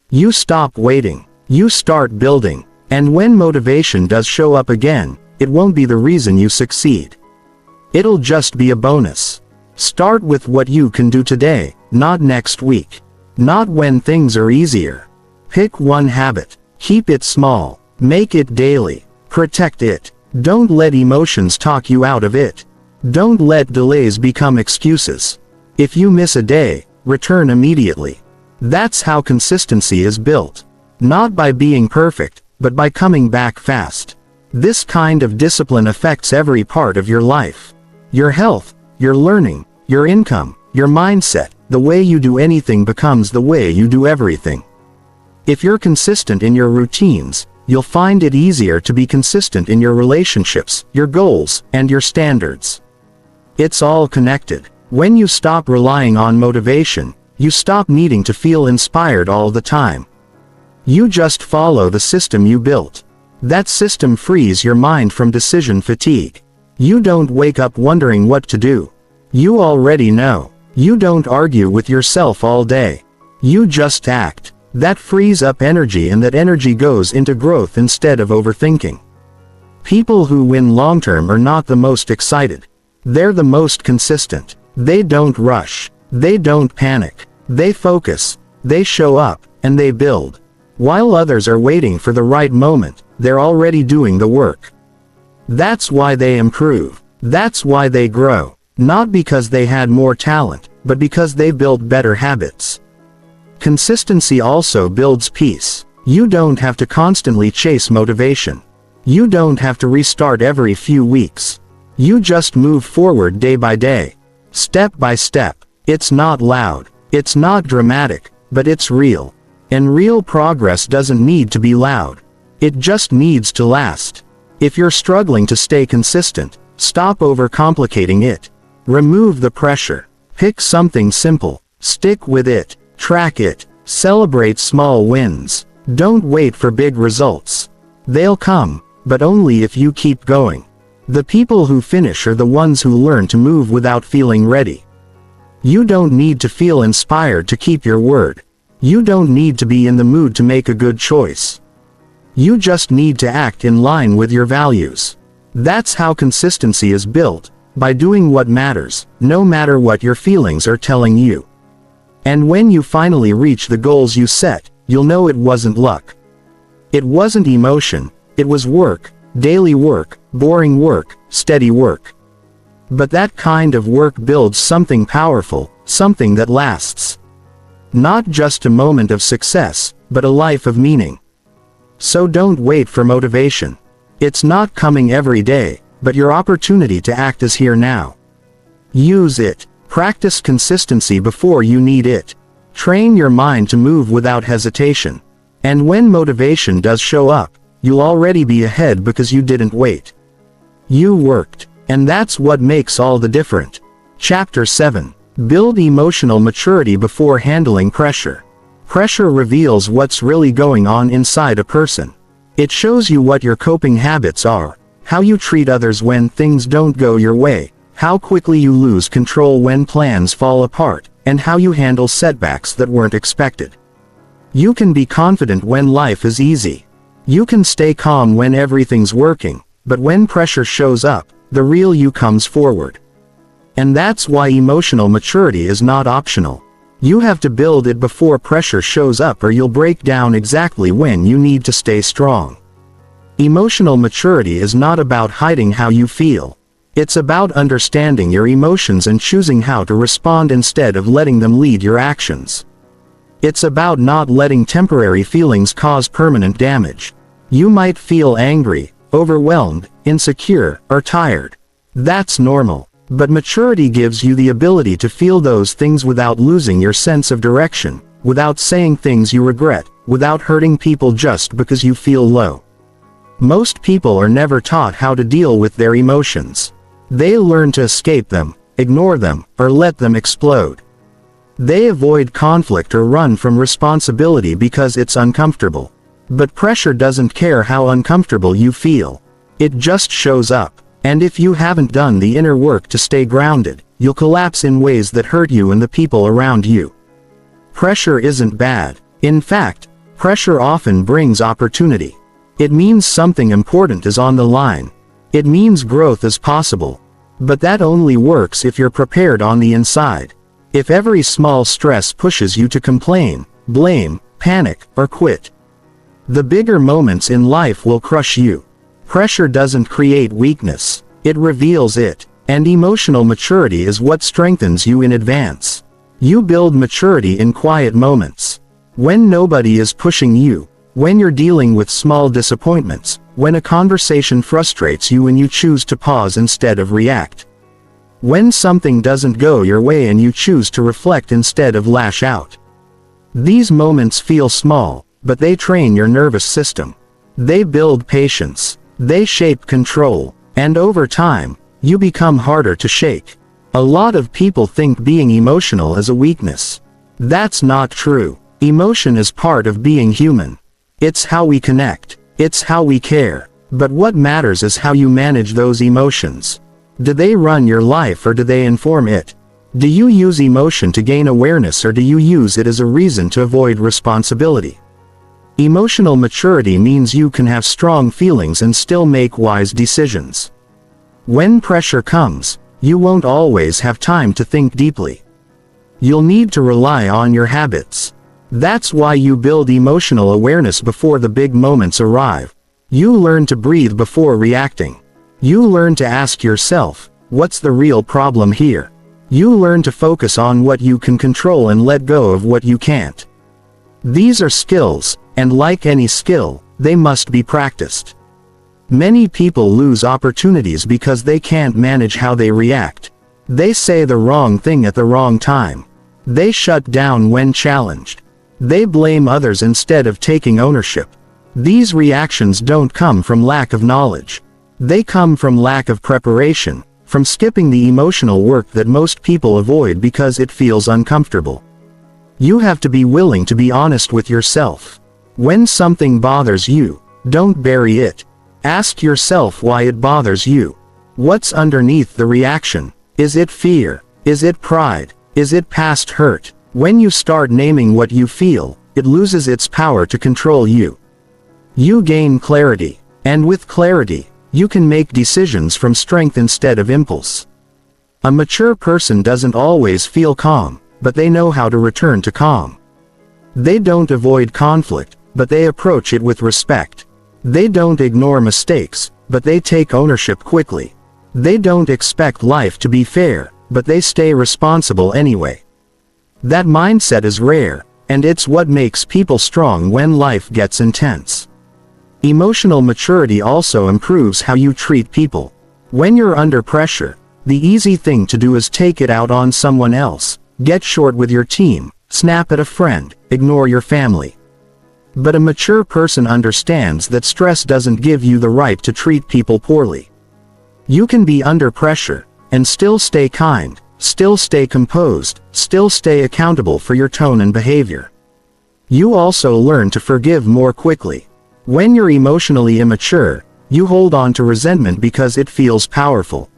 You stop waiting. You start building. And when motivation does show up again, it won't be the reason you succeed. It'll just be a bonus. Start with what you can do today, not next week. Not when things are easier. Pick one habit. Keep it small. Make it daily. Protect it. Don't let emotions talk you out of it. Don't let delays become excuses. If you miss a day, return immediately. That's how consistency is built. Not by being perfect, but by coming back fast. This kind of discipline affects every part of your life. Your health, your learning, your income, your mindset. The way you do anything becomes the way you do everything. If you're consistent in your routines, you'll find it easier to be consistent in your relationships, your goals, and your standards. It's all connected. When you stop relying on motivation, you stop needing to feel inspired all the time. You just follow the system you built. That system frees your mind from decision fatigue. You don't wake up wondering what to do. You already know. You don't argue with yourself all day. You just act. That frees up energy, and that energy goes into growth instead of overthinking. People who win long-term are not the most excited. They're the most consistent. They don't rush. They don't panic. They focus. They show up, and they build. While others are waiting for the right moment, they're already doing the work. That's why they improve. That's why they grow. Not because they had more talent, but because they built better habits. Consistency also builds peace. You don't have to constantly chase motivation. You don't have to restart every few weeks. You just move forward day by day, step by step. It's not loud. It's not dramatic, but it's real. And real progress doesn't need to be loud. It just needs to last. If you're struggling to stay consistent, stop overcomplicating it. Remove the pressure. Pick something simple. Stick with it. Track it. Celebrate small wins. Don't wait for big results. They'll come, but only if you keep going. The people who finish are the ones who learn to move without feeling ready. You don't need to feel inspired to keep your word. You don't need to be in the mood to make a good choice. You just need to act in line with your values. That's how consistency is built, by doing what matters, no matter what your feelings are telling you. And when you finally reach the goals you set, you'll know it wasn't luck. It wasn't emotion, it was work, daily work, boring work, steady work. But that kind of work builds something powerful, something that lasts. Not just a moment of success, but a life of meaning. So don't wait for motivation. It's not coming every day, but your opportunity to act is here now. Use it. Practice consistency before you need it. Train your mind to move without hesitation. And when motivation does show up, you'll already be ahead because you didn't wait. You worked. And that's what makes all the difference. Chapter 7. Build emotional maturity before handling pressure. Pressure reveals what's really going on inside a person. It shows you what your coping habits are, how you treat others when things don't go your way, how quickly you lose control when plans fall apart, and how you handle setbacks that weren't expected. You can be confident when life is easy. You can stay calm when everything's working, but when pressure shows up, the real you comes forward. And that's why emotional maturity is not optional. You have to build it before pressure shows up, or you'll break down exactly when you need to stay strong. Emotional maturity is not about hiding how you feel. It's about understanding your emotions and choosing how to respond instead of letting them lead your actions. It's about not letting temporary feelings cause permanent damage. You might feel angry, overwhelmed, insecure, or tired. That's normal. But maturity gives you the ability to feel those things without losing your sense of direction, without saying things you regret, without hurting people just because you feel low. Most people are never taught how to deal with their emotions. They learn to escape them, ignore them, or let them explode. They avoid conflict or run from responsibility because it's uncomfortable. But pressure doesn't care how uncomfortable you feel. It just shows up. And if you haven't done the inner work to stay grounded, you'll collapse in ways that hurt you and the people around you. Pressure isn't bad. In fact, pressure often brings opportunity. It means something important is on the line. It means growth is possible. But that only works if you're prepared on the inside. If every small stress pushes you to complain, blame, panic, or quit, the bigger moments in life will crush you. Pressure doesn't create weakness, it reveals it. And emotional maturity is what strengthens you in advance. You build maturity in quiet moments. When nobody is pushing you, when you're dealing with small disappointments, when a conversation frustrates you and you choose to pause instead of react. When something doesn't go your way and you choose to reflect instead of lash out. These moments feel small, but they train your nervous system. They build patience. They shape control. And over time, you become harder to shake. A lot of people think being emotional is a weakness. That's not true. Emotion is part of being human. It's how we connect. It's how we care. But what matters is how you manage those emotions. Do they run your life or do they inform it? Do you use emotion to gain awareness or do you use it as a reason to avoid responsibility? Emotional maturity means you can have strong feelings and still make wise decisions. When pressure comes, you won't always have time to think deeply. You'll need to rely on your habits. That's why you build emotional awareness before the big moments arrive. You learn to breathe before reacting. You learn to ask yourself, what's the real problem here? You learn to focus on what you can control and let go of what you can't. These are skills, and like any skill, they must be practiced. Many people lose opportunities because they can't manage how they react. They say the wrong thing at the wrong time. They shut down when challenged. They blame others instead of taking ownership. These reactions don't come from lack of knowledge. They come from lack of preparation, from skipping the emotional work that most people avoid because it feels uncomfortable. You have to be willing to be honest with yourself. When something bothers you, don't bury it. Ask yourself why it bothers you. What's underneath the reaction? Is it fear? Is it pride? Is it past hurt? When you start naming what you feel, it loses its power to control you. You gain clarity. And with clarity, you can make decisions from strength instead of impulse. A mature person doesn't always feel calm, but they know how to return to calm. They don't avoid conflict, but they approach it with respect. They don't ignore mistakes, but they take ownership quickly. They don't expect life to be fair, but they stay responsible anyway. That mindset is rare, and it's what makes people strong when life gets intense. Emotional maturity also improves how you treat people. When you're under pressure, the easy thing to do is take it out on someone else, get short with your team, snap at a friend, ignore your family. But a mature person understands that stress doesn't give you the right to treat people poorly. You can be under pressure, and still stay kind, still stay composed, still stay accountable for your tone and behavior. You also learn to forgive more quickly. When you're emotionally immature, you hold on to resentment because it feels powerful.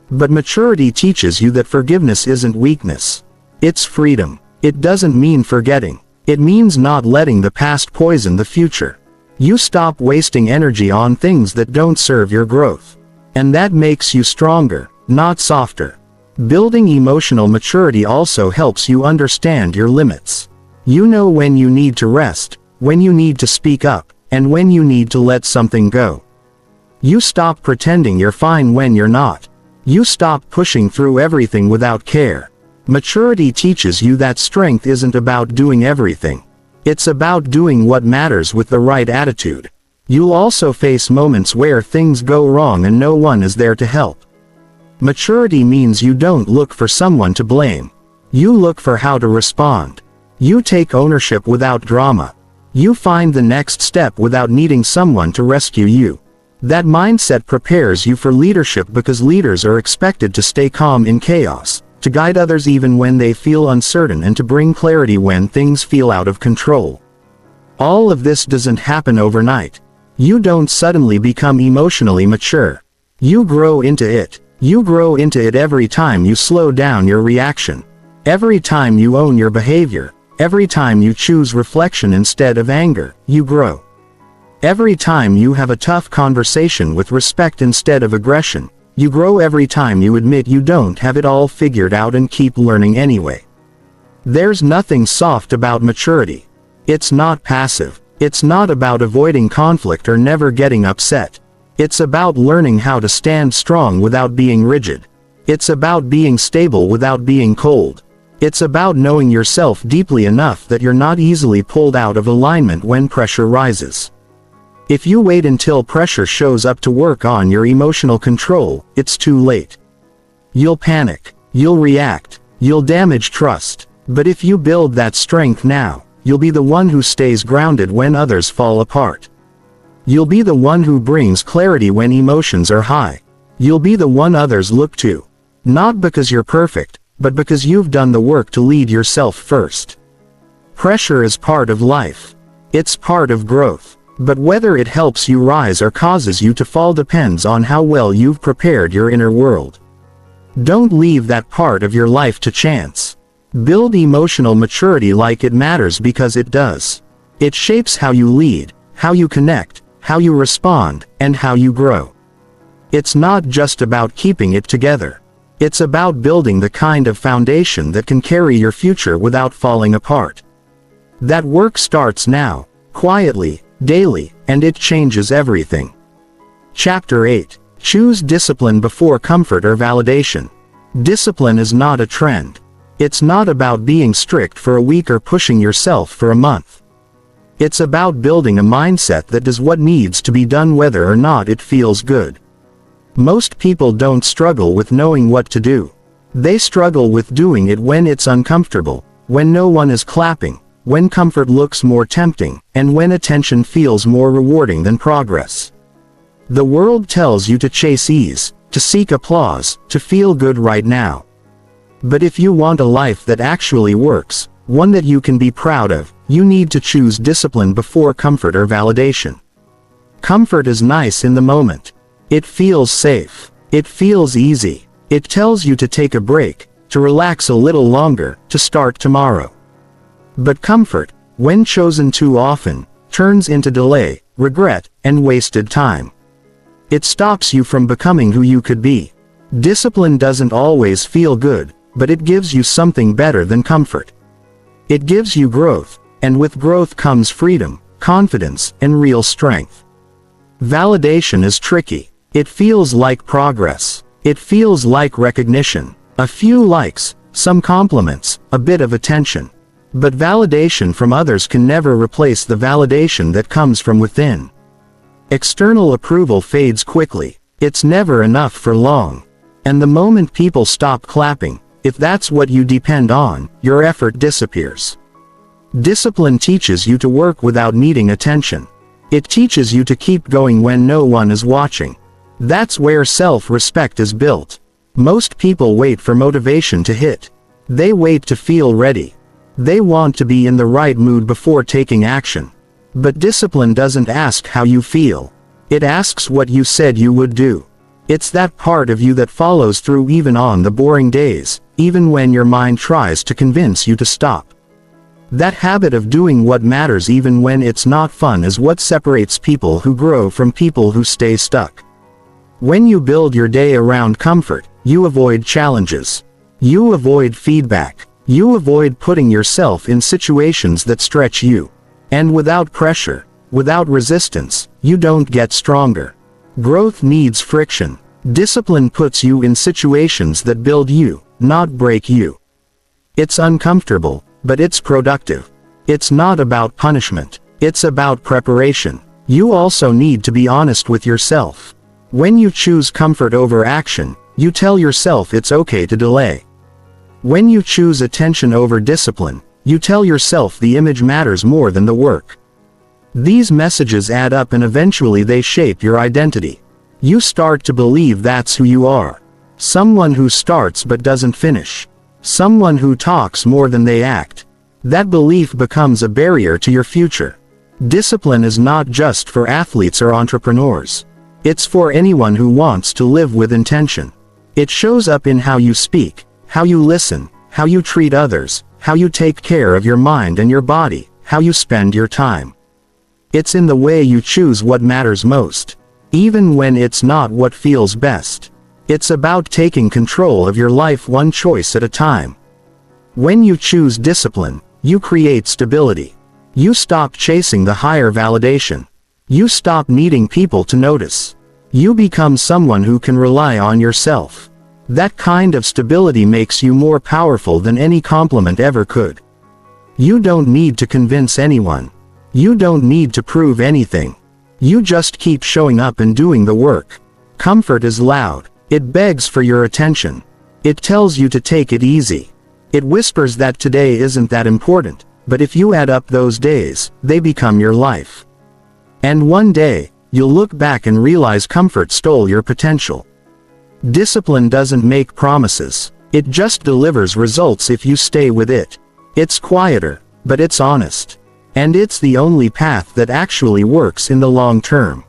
But maturity teaches you that forgiveness isn't weakness. It's freedom. It doesn't mean forgetting. It means not letting the past poison the future. You stop wasting energy on things that don't serve your growth. And that makes you stronger, not softer. Building emotional maturity also helps you understand your limits. You know when you need to rest, when you need to speak up, and when you need to let something go. You stop pretending you're fine when you're not. You stop pushing through everything without care. Maturity teaches you that strength isn't about doing everything. It's about doing what matters with the right attitude. You'll also face moments where things go wrong and no one is there to help. Maturity means you don't look for someone to blame. You look for how to respond. You take ownership without drama. You find the next step without needing someone to rescue you. That mindset prepares you for leadership because leaders are expected to stay calm in chaos, to guide others even when they feel uncertain and to bring clarity when things feel out of control. All of this doesn't happen overnight. You don't suddenly become emotionally mature. You grow into it. You grow into it every time you slow down your reaction. Every time you own your behavior. Every time you choose reflection instead of anger, you grow. Every time you have a tough conversation with respect instead of aggression, you grow. Every time you admit you don't have it all figured out and keep learning anyway. There's nothing soft about maturity. It's not passive. It's not about avoiding conflict or never getting upset. It's about learning how to stand strong without being rigid. It's about being stable without being cold. It's about knowing yourself deeply enough that you're not easily pulled out of alignment when pressure rises. If you wait until pressure shows up to work on your emotional control, it's too late. You'll panic. You'll react. You'll damage trust. But if you build that strength now, you'll be the one who stays grounded when others fall apart. You'll be the one who brings clarity when emotions are high. You'll be the one others look to. Not because you're perfect, but because you've done the work to lead yourself first. Pressure is part of life. It's part of growth. But whether it helps you rise or causes you to fall depends on how well you've prepared your inner world. Don't leave that part of your life to chance. Build emotional maturity like it matters, because it does. It shapes how you lead, how you connect, how you respond, and how you grow. It's not just about keeping it together. It's about building the kind of foundation that can carry your future without falling apart. That work starts now, quietly, daily, and it changes everything. Chapter 8. Choose discipline before comfort or validation. Discipline is not a trend. It's not about being strict for a week or pushing yourself for a month. It's about building a mindset that does what needs to be done whether or not it feels good. Most people don't struggle with knowing what to do. They struggle with doing it when it's uncomfortable, when no one is clapping, when comfort looks more tempting, and when attention feels more rewarding than progress. The world tells you to chase ease, to seek applause, to feel good right now. But if you want a life that actually works, one that you can be proud of, you need to choose discipline before comfort or validation. Comfort is nice in the moment. It feels safe. It feels easy. It tells you to take a break, to relax a little longer, to start tomorrow. But comfort, when chosen too often, turns into delay, regret, and wasted time. It stops you from becoming who you could be. Discipline doesn't always feel good, but it gives you something better than comfort. It gives you growth, and with growth comes freedom, confidence, and real strength. Validation is tricky. It feels like progress. It feels like recognition. A few likes, some compliments, a bit of attention. But validation from others can never replace the validation that comes from within. External approval fades quickly. It's never enough for long. And the moment people stop clapping, if that's what you depend on, your effort disappears. Discipline teaches you to work without needing attention. It teaches you to keep going when no one is watching. That's where self-respect is built. Most people wait for motivation to hit. They wait to feel ready. They want to be in the right mood before taking action. But discipline doesn't ask how you feel. It asks what you said you would do. It's that part of you that follows through even on the boring days, even when your mind tries to convince you to stop. That habit of doing what matters even when it's not fun is what separates people who grow from people who stay stuck. When you build your day around comfort, you avoid challenges. You avoid feedback. You avoid putting yourself in situations that stretch you. And without pressure, without resistance, you don't get stronger. Growth needs friction. Discipline puts you in situations that build you, not break you. It's uncomfortable, but it's productive. It's not about punishment. It's about preparation. You also need to be honest with yourself. When you choose comfort over action, you tell yourself it's okay to delay. When you choose attention over discipline, you tell yourself the image matters more than the work. These messages add up and eventually they shape your identity. You start to believe that's who you are. Someone who starts but doesn't finish. Someone who talks more than they act. That belief becomes a barrier to your future. Discipline is not just for athletes or entrepreneurs. It's for anyone who wants to live with intention. It shows up in how you speak, how you listen, how you treat others, how you take care of your mind and your body, how you spend your time. It's in the way you choose what matters most, even when it's not what feels best. It's about taking control of your life one choice at a time. When you choose discipline, you create stability. You stop chasing the higher validation. You stop needing people to notice. You become someone who can rely on yourself. That kind of stability makes you more powerful than any compliment ever could. You don't need to convince anyone. You don't need to prove anything. You just keep showing up and doing the work. Comfort is loud. It begs for your attention. It tells you to take it easy. It whispers that today isn't that important, but if you add up those days, they become your life. And one day, you'll look back and realize comfort stole your potential. Discipline doesn't make promises. It just delivers results if you stay with it. It's quieter, but it's honest. And it's the only path that actually works in the long term.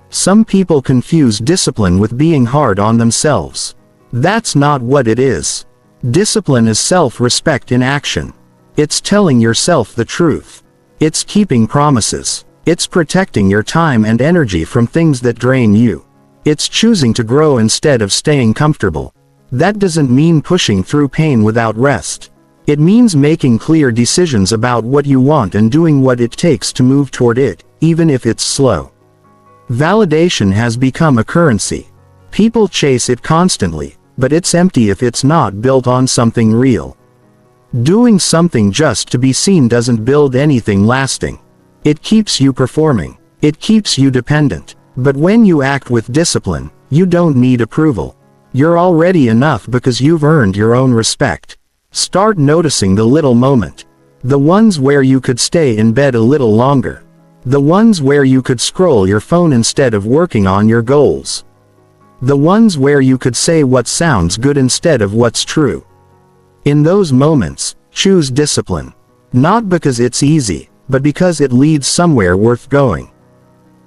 Some people confuse discipline with being hard on themselves. That's not what it is. Discipline is self-respect in action. It's telling yourself the truth. It's keeping promises. It's protecting your time and energy from things that drain you. It's choosing to grow instead of staying comfortable. That doesn't mean pushing through pain without rest. It means making clear decisions about what you want and doing what it takes to move toward it, even if it's slow. Validation has become a currency. People chase it constantly, but it's empty if it's not built on something real. Doing something just to be seen doesn't build anything lasting. It keeps you performing. It keeps you dependent. But when you act with discipline, you don't need approval. You're already enough because you've earned your own respect. Start noticing the little moment. The ones where you could stay in bed a little longer. The ones where you could scroll your phone instead of working on your goals. The ones where you could say what sounds good instead of what's true. In those moments, choose discipline. Not because it's easy, but because it leads somewhere worth going.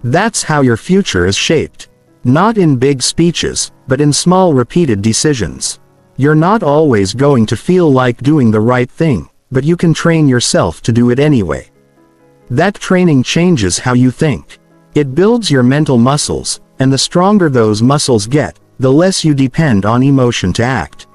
That's how your future is shaped. Not in big speeches, but in small repeated decisions. You're not always going to feel like doing the right thing, but you can train yourself to do it anyway. That training changes how you think. It builds your mental muscles, and the stronger those muscles get, the less you depend on emotion to act.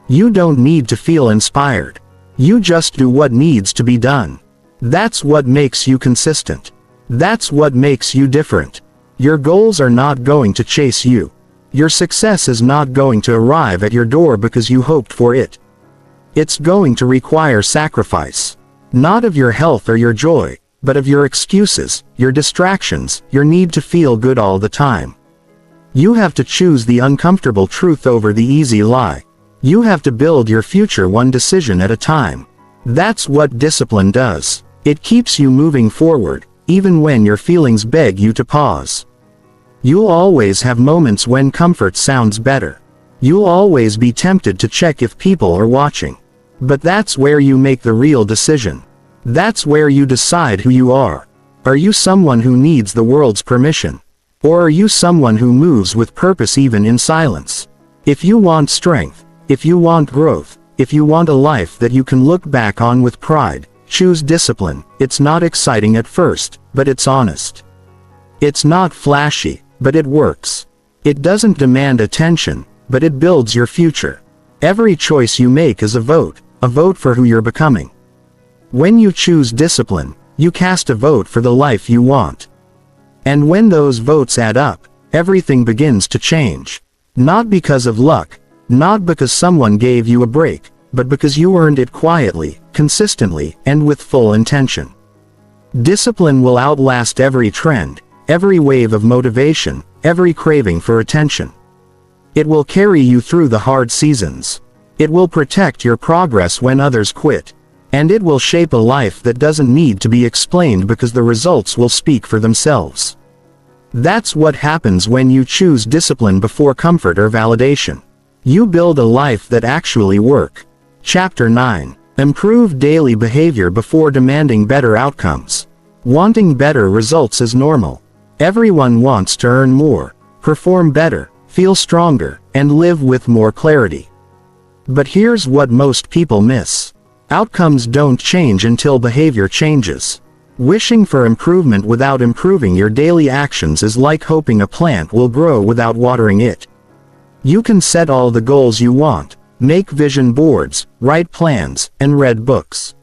You don't need to feel inspired. You just do what needs to be done. That's what makes you consistent. That's what makes you different. Your goals are not going to chase you. Your success is not going to arrive at your door because you hoped for it. It's going to require sacrifice. Not of your health or your joy, but of your excuses, your distractions, your need to feel good all the time. You have to choose the uncomfortable truth over the easy lie. You have to build your future one decision at a time. That's what discipline does. It keeps you moving forward, even when your feelings beg you to pause. You'll always have moments when comfort sounds better. You'll always be tempted to check if people are watching. But that's where you make the real decision. That's where you decide who you are. Are you someone who needs the world's permission? Or are you someone who moves with purpose even in silence? If you want strength, if you want growth, if you want a life that you can look back on with pride, choose discipline. It's not exciting at first, but it's honest. It's not flashy, but it works. It doesn't demand attention, but it builds your future. Every choice you make is a vote for who you're becoming. When you choose discipline, you cast a vote for the life you want. And when those votes add up, everything begins to change. Not because of luck, not because someone gave you a break, but because you earned it quietly, consistently, and with full intention. Discipline will outlast every trend, every wave of motivation, every craving for attention. It will carry you through the hard seasons. It will protect your progress when others quit. And it will shape a life that doesn't need to be explained because the results will speak for themselves. That's what happens when you choose discipline before comfort or validation. You build a life that actually works. Chapter 9. Improve daily behavior before demanding better outcomes. Wanting better results is normal. Everyone wants to earn more, perform better, feel stronger, and live with more clarity. But here's what most people miss. Outcomes don't change until behavior changes. Wishing for improvement without improving your daily actions is like hoping a plant will grow without watering it. You can set all the goals you want, make vision boards, write plans, and read books.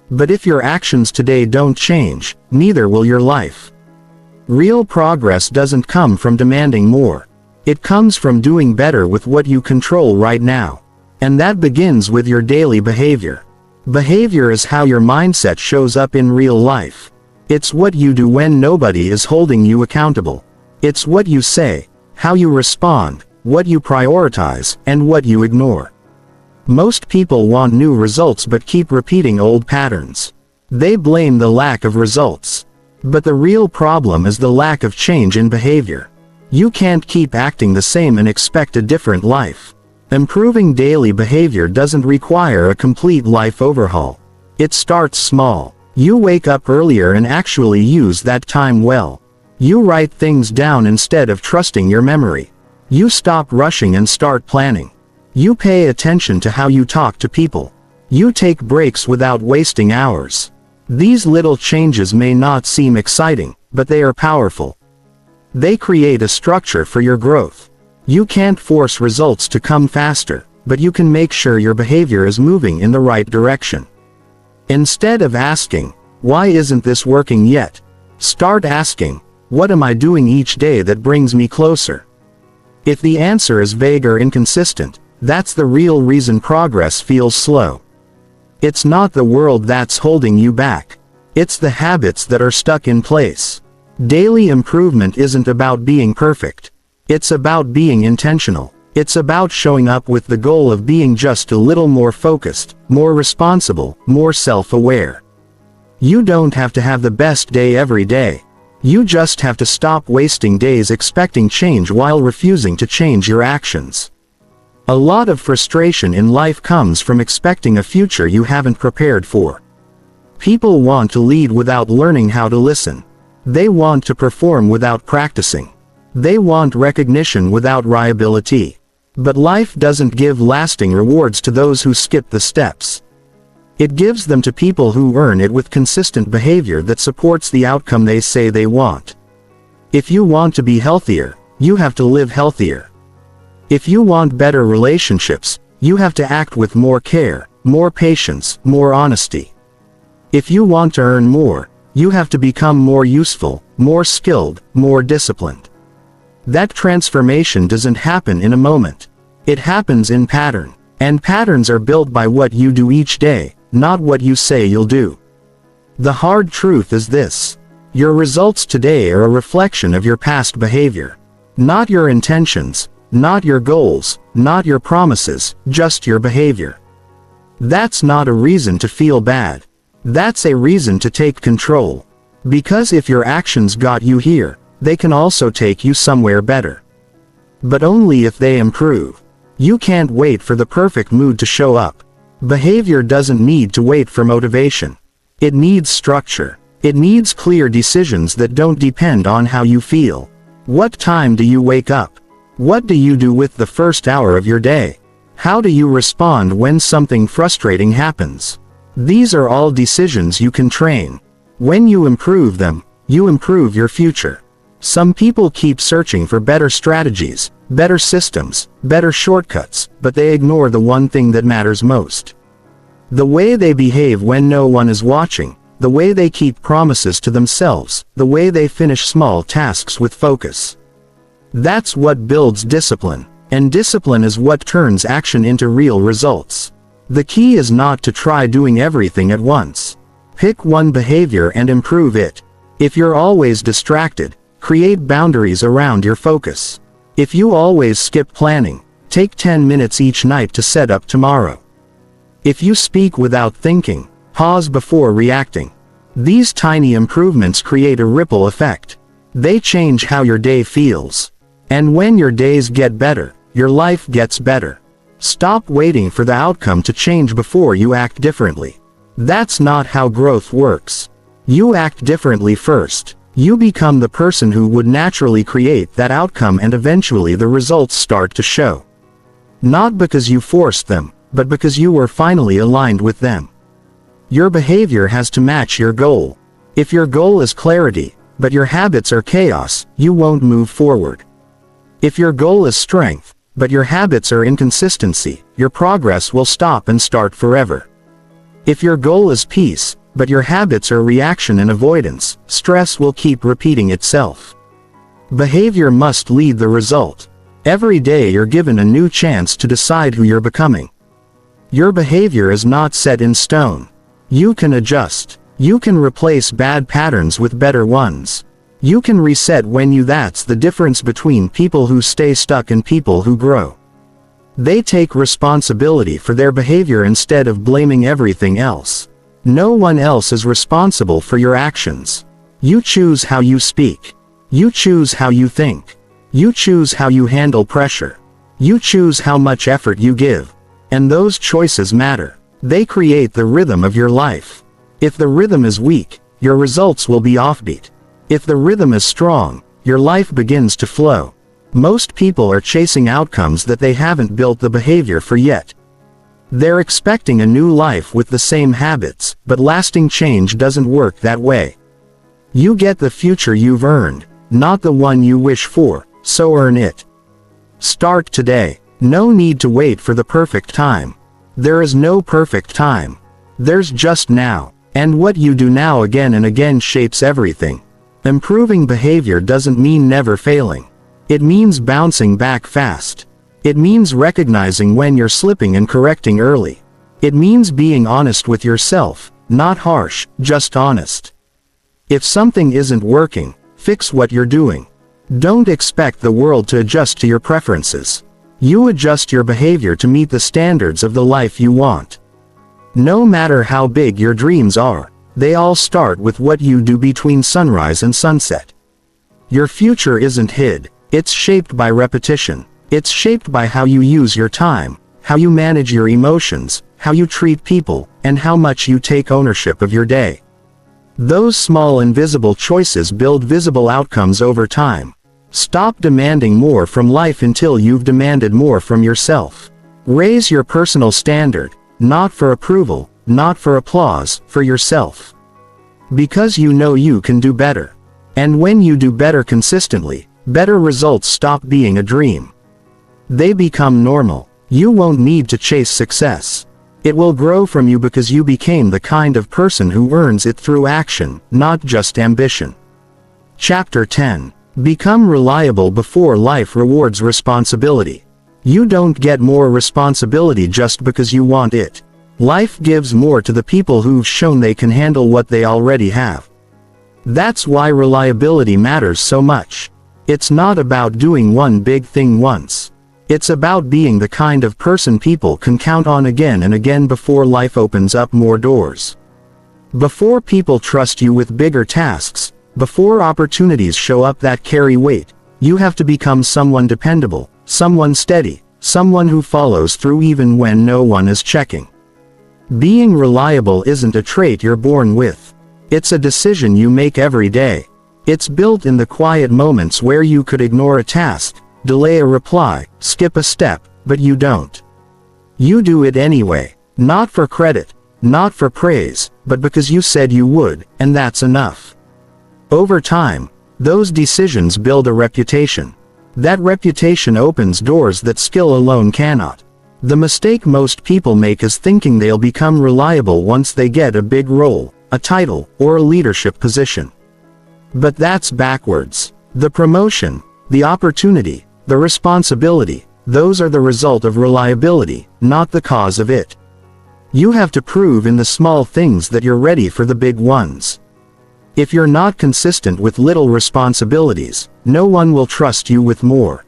But if your actions today don't change, neither will your life. Real progress doesn't come from demanding more. It comes from doing better with what you control right now. And that begins with your daily behavior. Behavior is how your mindset shows up in real life. It's what you do when nobody is holding you accountable. It's what you say, how you respond, what you prioritize, and what you ignore. Most people want new results but keep repeating old patterns. They blame the lack of results. But the real problem is the lack of change in behavior. You can't keep acting the same and expect a different life. Improving daily behavior doesn't require a complete life overhaul. It starts small. You wake up earlier and actually use that time well. You write things down instead of trusting your memory. You stop rushing and start planning. You pay attention to how you talk to people. You take breaks without wasting hours. These little changes may not seem exciting, but they are powerful. They create a structure for your growth. You can't force results to come faster, but you can make sure your behavior is moving in the right direction. Instead of asking, "Why isn't this working yet?" start asking, "What am I doing each day that brings me closer?" If the answer is vague or inconsistent, that's the real reason progress feels slow. It's not the world that's holding you back. It's the habits that are stuck in place. Daily improvement isn't about being perfect. It's about being intentional. It's about showing up with the goal of being just a little more focused, more responsible, more self-aware. You don't have to have the best day every day. You just have to stop wasting days expecting change while refusing to change your actions. A lot of frustration in life comes from expecting a future you haven't prepared for. People want to lead without learning how to listen. They want to perform without practicing. They want recognition without reliability. But life doesn't give lasting rewards to those who skip the steps. It gives them to people who earn it with consistent behavior that supports the outcome they say they want. If you want to be healthier, you have to live healthier. If you want better relationships, you have to act with more care, more patience, more honesty. If you want to earn more, you have to become more useful, more skilled, more disciplined. That transformation doesn't happen in a moment. It happens in pattern. And patterns are built by what you do each day, not what you say you'll do. The hard truth is this: your results today are a reflection of your past behavior. Not your intentions, not your goals, not your promises, just your behavior. That's not a reason to feel bad. That's a reason to take control. Because if your actions got you here, they can also take you somewhere better. But only if they improve. You can't wait for the perfect mood to show up. Behavior doesn't need to wait for motivation. It needs structure. It needs clear decisions that don't depend on how you feel. What time do you wake up? What do you do with the first hour of your day? How do you respond when something frustrating happens? These are all decisions you can train. When you improve them, you improve your future. Some people keep searching for better strategies, better systems, better shortcuts, but they ignore the one thing that matters most. The way they behave when no one is watching, the way they keep promises to themselves, the way they finish small tasks with focus. That's what builds discipline, and discipline is what turns action into real results. The key is not to try doing everything at once. Pick one behavior and improve it. If you're always distracted, create boundaries around your focus. If you always skip planning, take 10 minutes each night to set up tomorrow. If you speak without thinking, pause before reacting. These tiny improvements create a ripple effect. They change how your day feels. And when your days get better, your life gets better. Stop waiting for the outcome to change before you act differently. That's not how growth works. You act differently first. You become the person who would naturally create that outcome, and eventually the results start to show. Not because you forced them, but because you were finally aligned with them. Your behavior has to match your goal. If your goal is clarity, but your habits are chaos, you won't move forward. If your goal is strength, but your habits are inconsistency, your progress will stop and start forever. If your goal is peace, but your habits are reaction and avoidance, stress will keep repeating itself. Behavior must lead the result. Every day you're given a new chance to decide who you're becoming. Your behavior is not set in stone. You can adjust. You can replace bad patterns with better ones. You can reset when you. That's the difference between people who stay stuck and people who grow. They take responsibility for their behavior instead of blaming everything else. No one else is responsible for your actions. You choose how you speak. You choose how you think. You choose how you handle pressure. You choose how much effort you give. And those choices matter. They create the rhythm of your life. If the rhythm is weak, your results will be offbeat. If the rhythm is strong, your life begins to flow. Most people are chasing outcomes that they haven't built the behavior for yet. They're expecting a new life with the same habits, but lasting change doesn't work that way. You get the future you've earned, not the one you wish for, so earn it. Start today. No need to wait for the perfect time. There is no perfect time. There's just now. And what you do now again and again shapes everything. Improving behavior doesn't mean never failing. It means bouncing back fast. It means recognizing when you're slipping and correcting early. It means being honest with yourself, not harsh, just honest. If something isn't working, fix what you're doing. Don't expect the world to adjust to your preferences. You adjust your behavior to meet the standards of the life you want. No matter how big your dreams are, they all start with what you do between sunrise and sunset. Your future isn't hid, it's shaped by repetition. It's shaped by how you use your time, how you manage your emotions, how you treat people, and how much you take ownership of your day. Those small invisible choices build visible outcomes over time. Stop demanding more from life until you've demanded more from yourself. Raise your personal standard. Not for approval, not for applause, for yourself. Because you know you can do better. And when you do better consistently, better results stop being a dream. They become normal. You won't need to chase success. It will grow from you because you became the kind of person who earns it through action, not just ambition. Chapter 10. Become reliable before life rewards responsibility. You don't get more responsibility just because you want it. Life gives more to the people who've shown they can handle what they already have. That's why reliability matters so much. It's not about doing one big thing once. It's about being the kind of person people can count on again and again before life opens up more doors. Before people trust you with bigger tasks, before opportunities show up that carry weight, you have to become someone dependable. Someone steady, someone who follows through even when no one is checking. Being reliable isn't a trait you're born with. It's a decision you make every day. It's built in the quiet moments where you could ignore a task, delay a reply, skip a step, but you don't. You do it anyway, not for credit, not for praise, but because you said you would, and that's enough. Over time, those decisions build a reputation. That reputation opens doors that skill alone cannot. The mistake most people make is thinking they'll become reliable once they get a big role, a title, or a leadership position. But that's backwards. The promotion, the opportunity, the responsibility, those are the result of reliability, not the cause of it. You have to prove in the small things that you're ready for the big ones. If you're not consistent with little responsibilities, no one will trust you with more.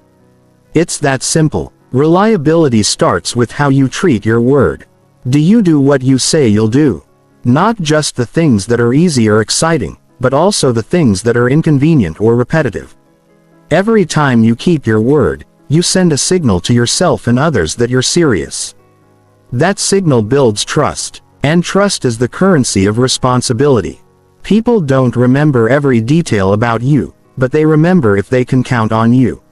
It's that simple. Reliability starts with how you treat your word. Do you do what you say you'll do? Not just the things that are easy or exciting, but also the things that are inconvenient or repetitive. Every time you keep your word, you send a signal to yourself and others that you're serious. That signal builds trust, and trust is the currency of responsibility. People don't remember every detail about you, but they remember if they can count on you.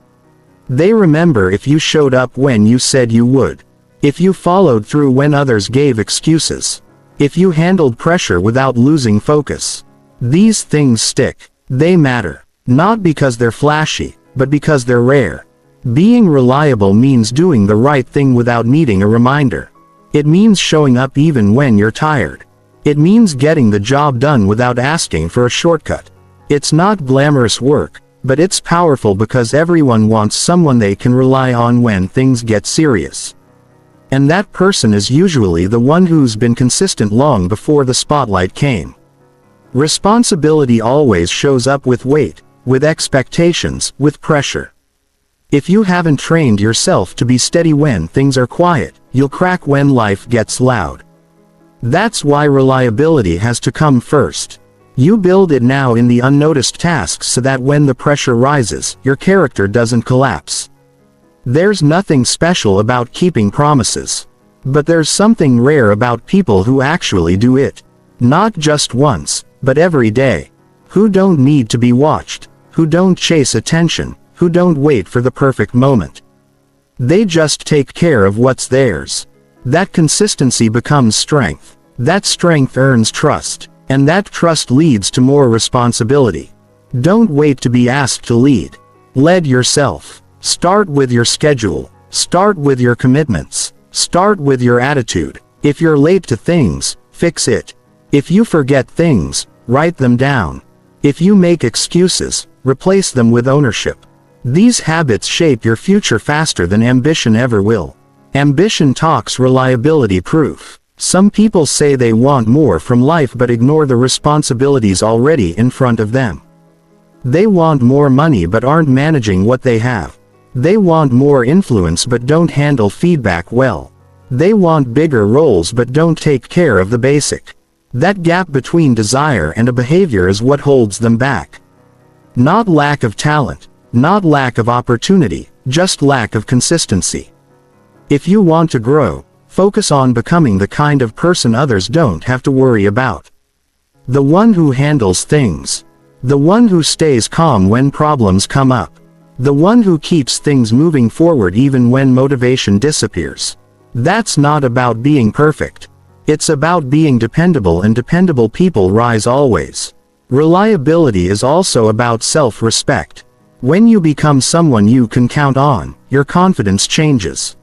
They remember if you showed up when you said you would. If you followed through when others gave excuses. If you handled pressure without losing focus. These things stick. They matter. Not because they're flashy, but because they're rare. Being reliable means doing the right thing without needing a reminder. It means showing up even when you're tired. It means getting the job done without asking for a shortcut. It's not glamorous work, but it's powerful because everyone wants someone they can rely on when things get serious. And that person is usually the one who's been consistent long before the spotlight came. Responsibility always shows up with weight, with expectations, with pressure. If you haven't trained yourself to be steady when things are quiet, you'll crack when life gets loud. That's why reliability has to come first. You build it now in the unnoticed tasks so that when the pressure rises, your character doesn't collapse. There's nothing special about keeping promises. But there's something rare about people who actually do it. Not just once, but every day. Who don't need to be watched, who don't chase attention, who don't wait for the perfect moment. They just take care of what's theirs. That consistency becomes strength. That strength earns trust. And that trust leads to more responsibility. Don't wait to be asked to lead. Lead yourself. Start with your schedule. Start with your commitments. Start with your attitude. If you're late to things, fix it. If you forget things, write them down. If you make excuses, replace them with ownership. These habits shape your future faster than ambition ever will. Ambition talks reliability proof. Some people say they want more from life but ignore the responsibilities already in front of them. They want more money but aren't managing what they have. They want more influence but don't handle feedback well. They want bigger roles but don't take care of the basic. That gap between desire and a behavior is what holds them back. Not lack of talent. Not lack of opportunity, just lack of consistency. If you want to grow, focus on becoming the kind of person others don't have to worry about. The one who handles things. The one who stays calm when problems come up. The one who keeps things moving forward even when motivation disappears. That's not about being perfect. It's about being dependable, and dependable people rise always. Reliability is also about self-respect. When you become someone you can count on, your confidence changes.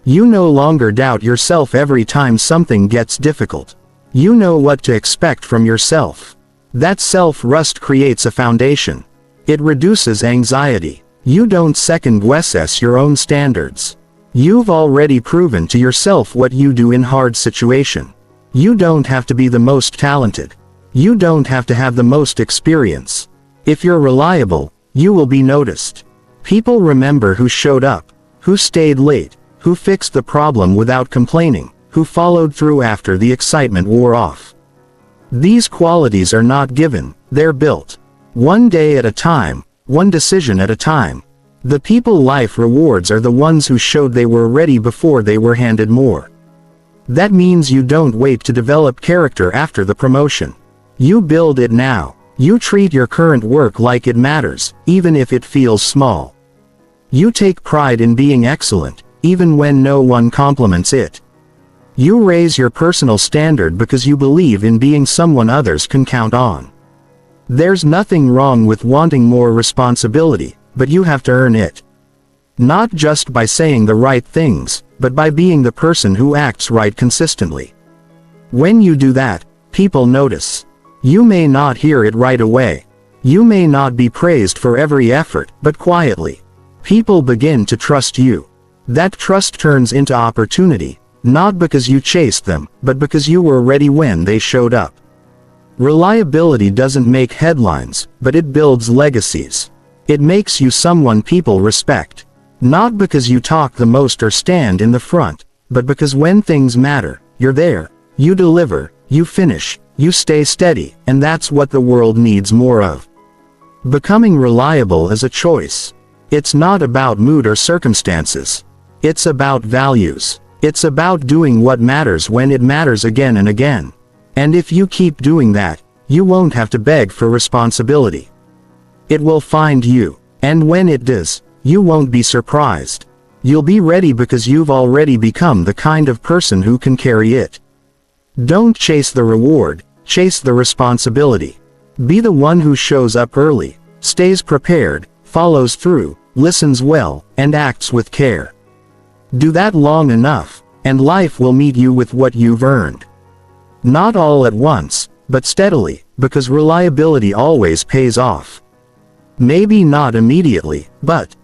You no longer doubt yourself every time something gets difficult. You know what to expect from yourself. That self-trust creates a foundation. It reduces anxiety. You don't second-guess your own standards. You've already proven to yourself what you do in hard situation. You don't have to be the most talented. You don't have to have the most experience. If you're reliable, you will be noticed. People remember who showed up, who stayed late, who fixed the problem without complaining, who followed through after the excitement wore off. These qualities are not given, they're built. One day at a time, one decision at a time. The people life rewards are the ones who showed they were ready before they were handed more. That means you don't wait to develop character after the promotion. You build it now. You treat your current work like it matters, even if it feels small. You take pride in being excellent, even when no one compliments it. You raise your personal standard because you believe in being someone others can count on. There's nothing wrong with wanting more responsibility, but you have to earn it. Not just by saying the right things, but by being the person who acts right consistently. When you do that, people notice. You may not hear it right away. You may not be praised for every effort, but quietly. People begin to trust you. That trust turns into opportunity, not because you chased them, but because you were ready when they showed up. Reliability doesn't make headlines, but it builds legacies. It makes you someone people respect. Not because you talk the most or stand in the front, but because when things matter, you're there. You deliver, you finish, you stay steady, and that's what the world needs more of. Becoming reliable is a choice. It's not about mood or circumstances. It's about values. It's about doing what matters when it matters again and again. And if you keep doing that, you won't have to beg for responsibility. It will find you. And when it does, you won't be surprised. You'll be ready because you've already become the kind of person who can carry it. Don't chase the reward, chase the responsibility. Be the one who shows up early, stays prepared, follows through, listens well, and acts with care. Do that long enough, and life will meet you with what you've earned. Not all at once, but steadily, because reliability always pays off. Maybe not immediately, but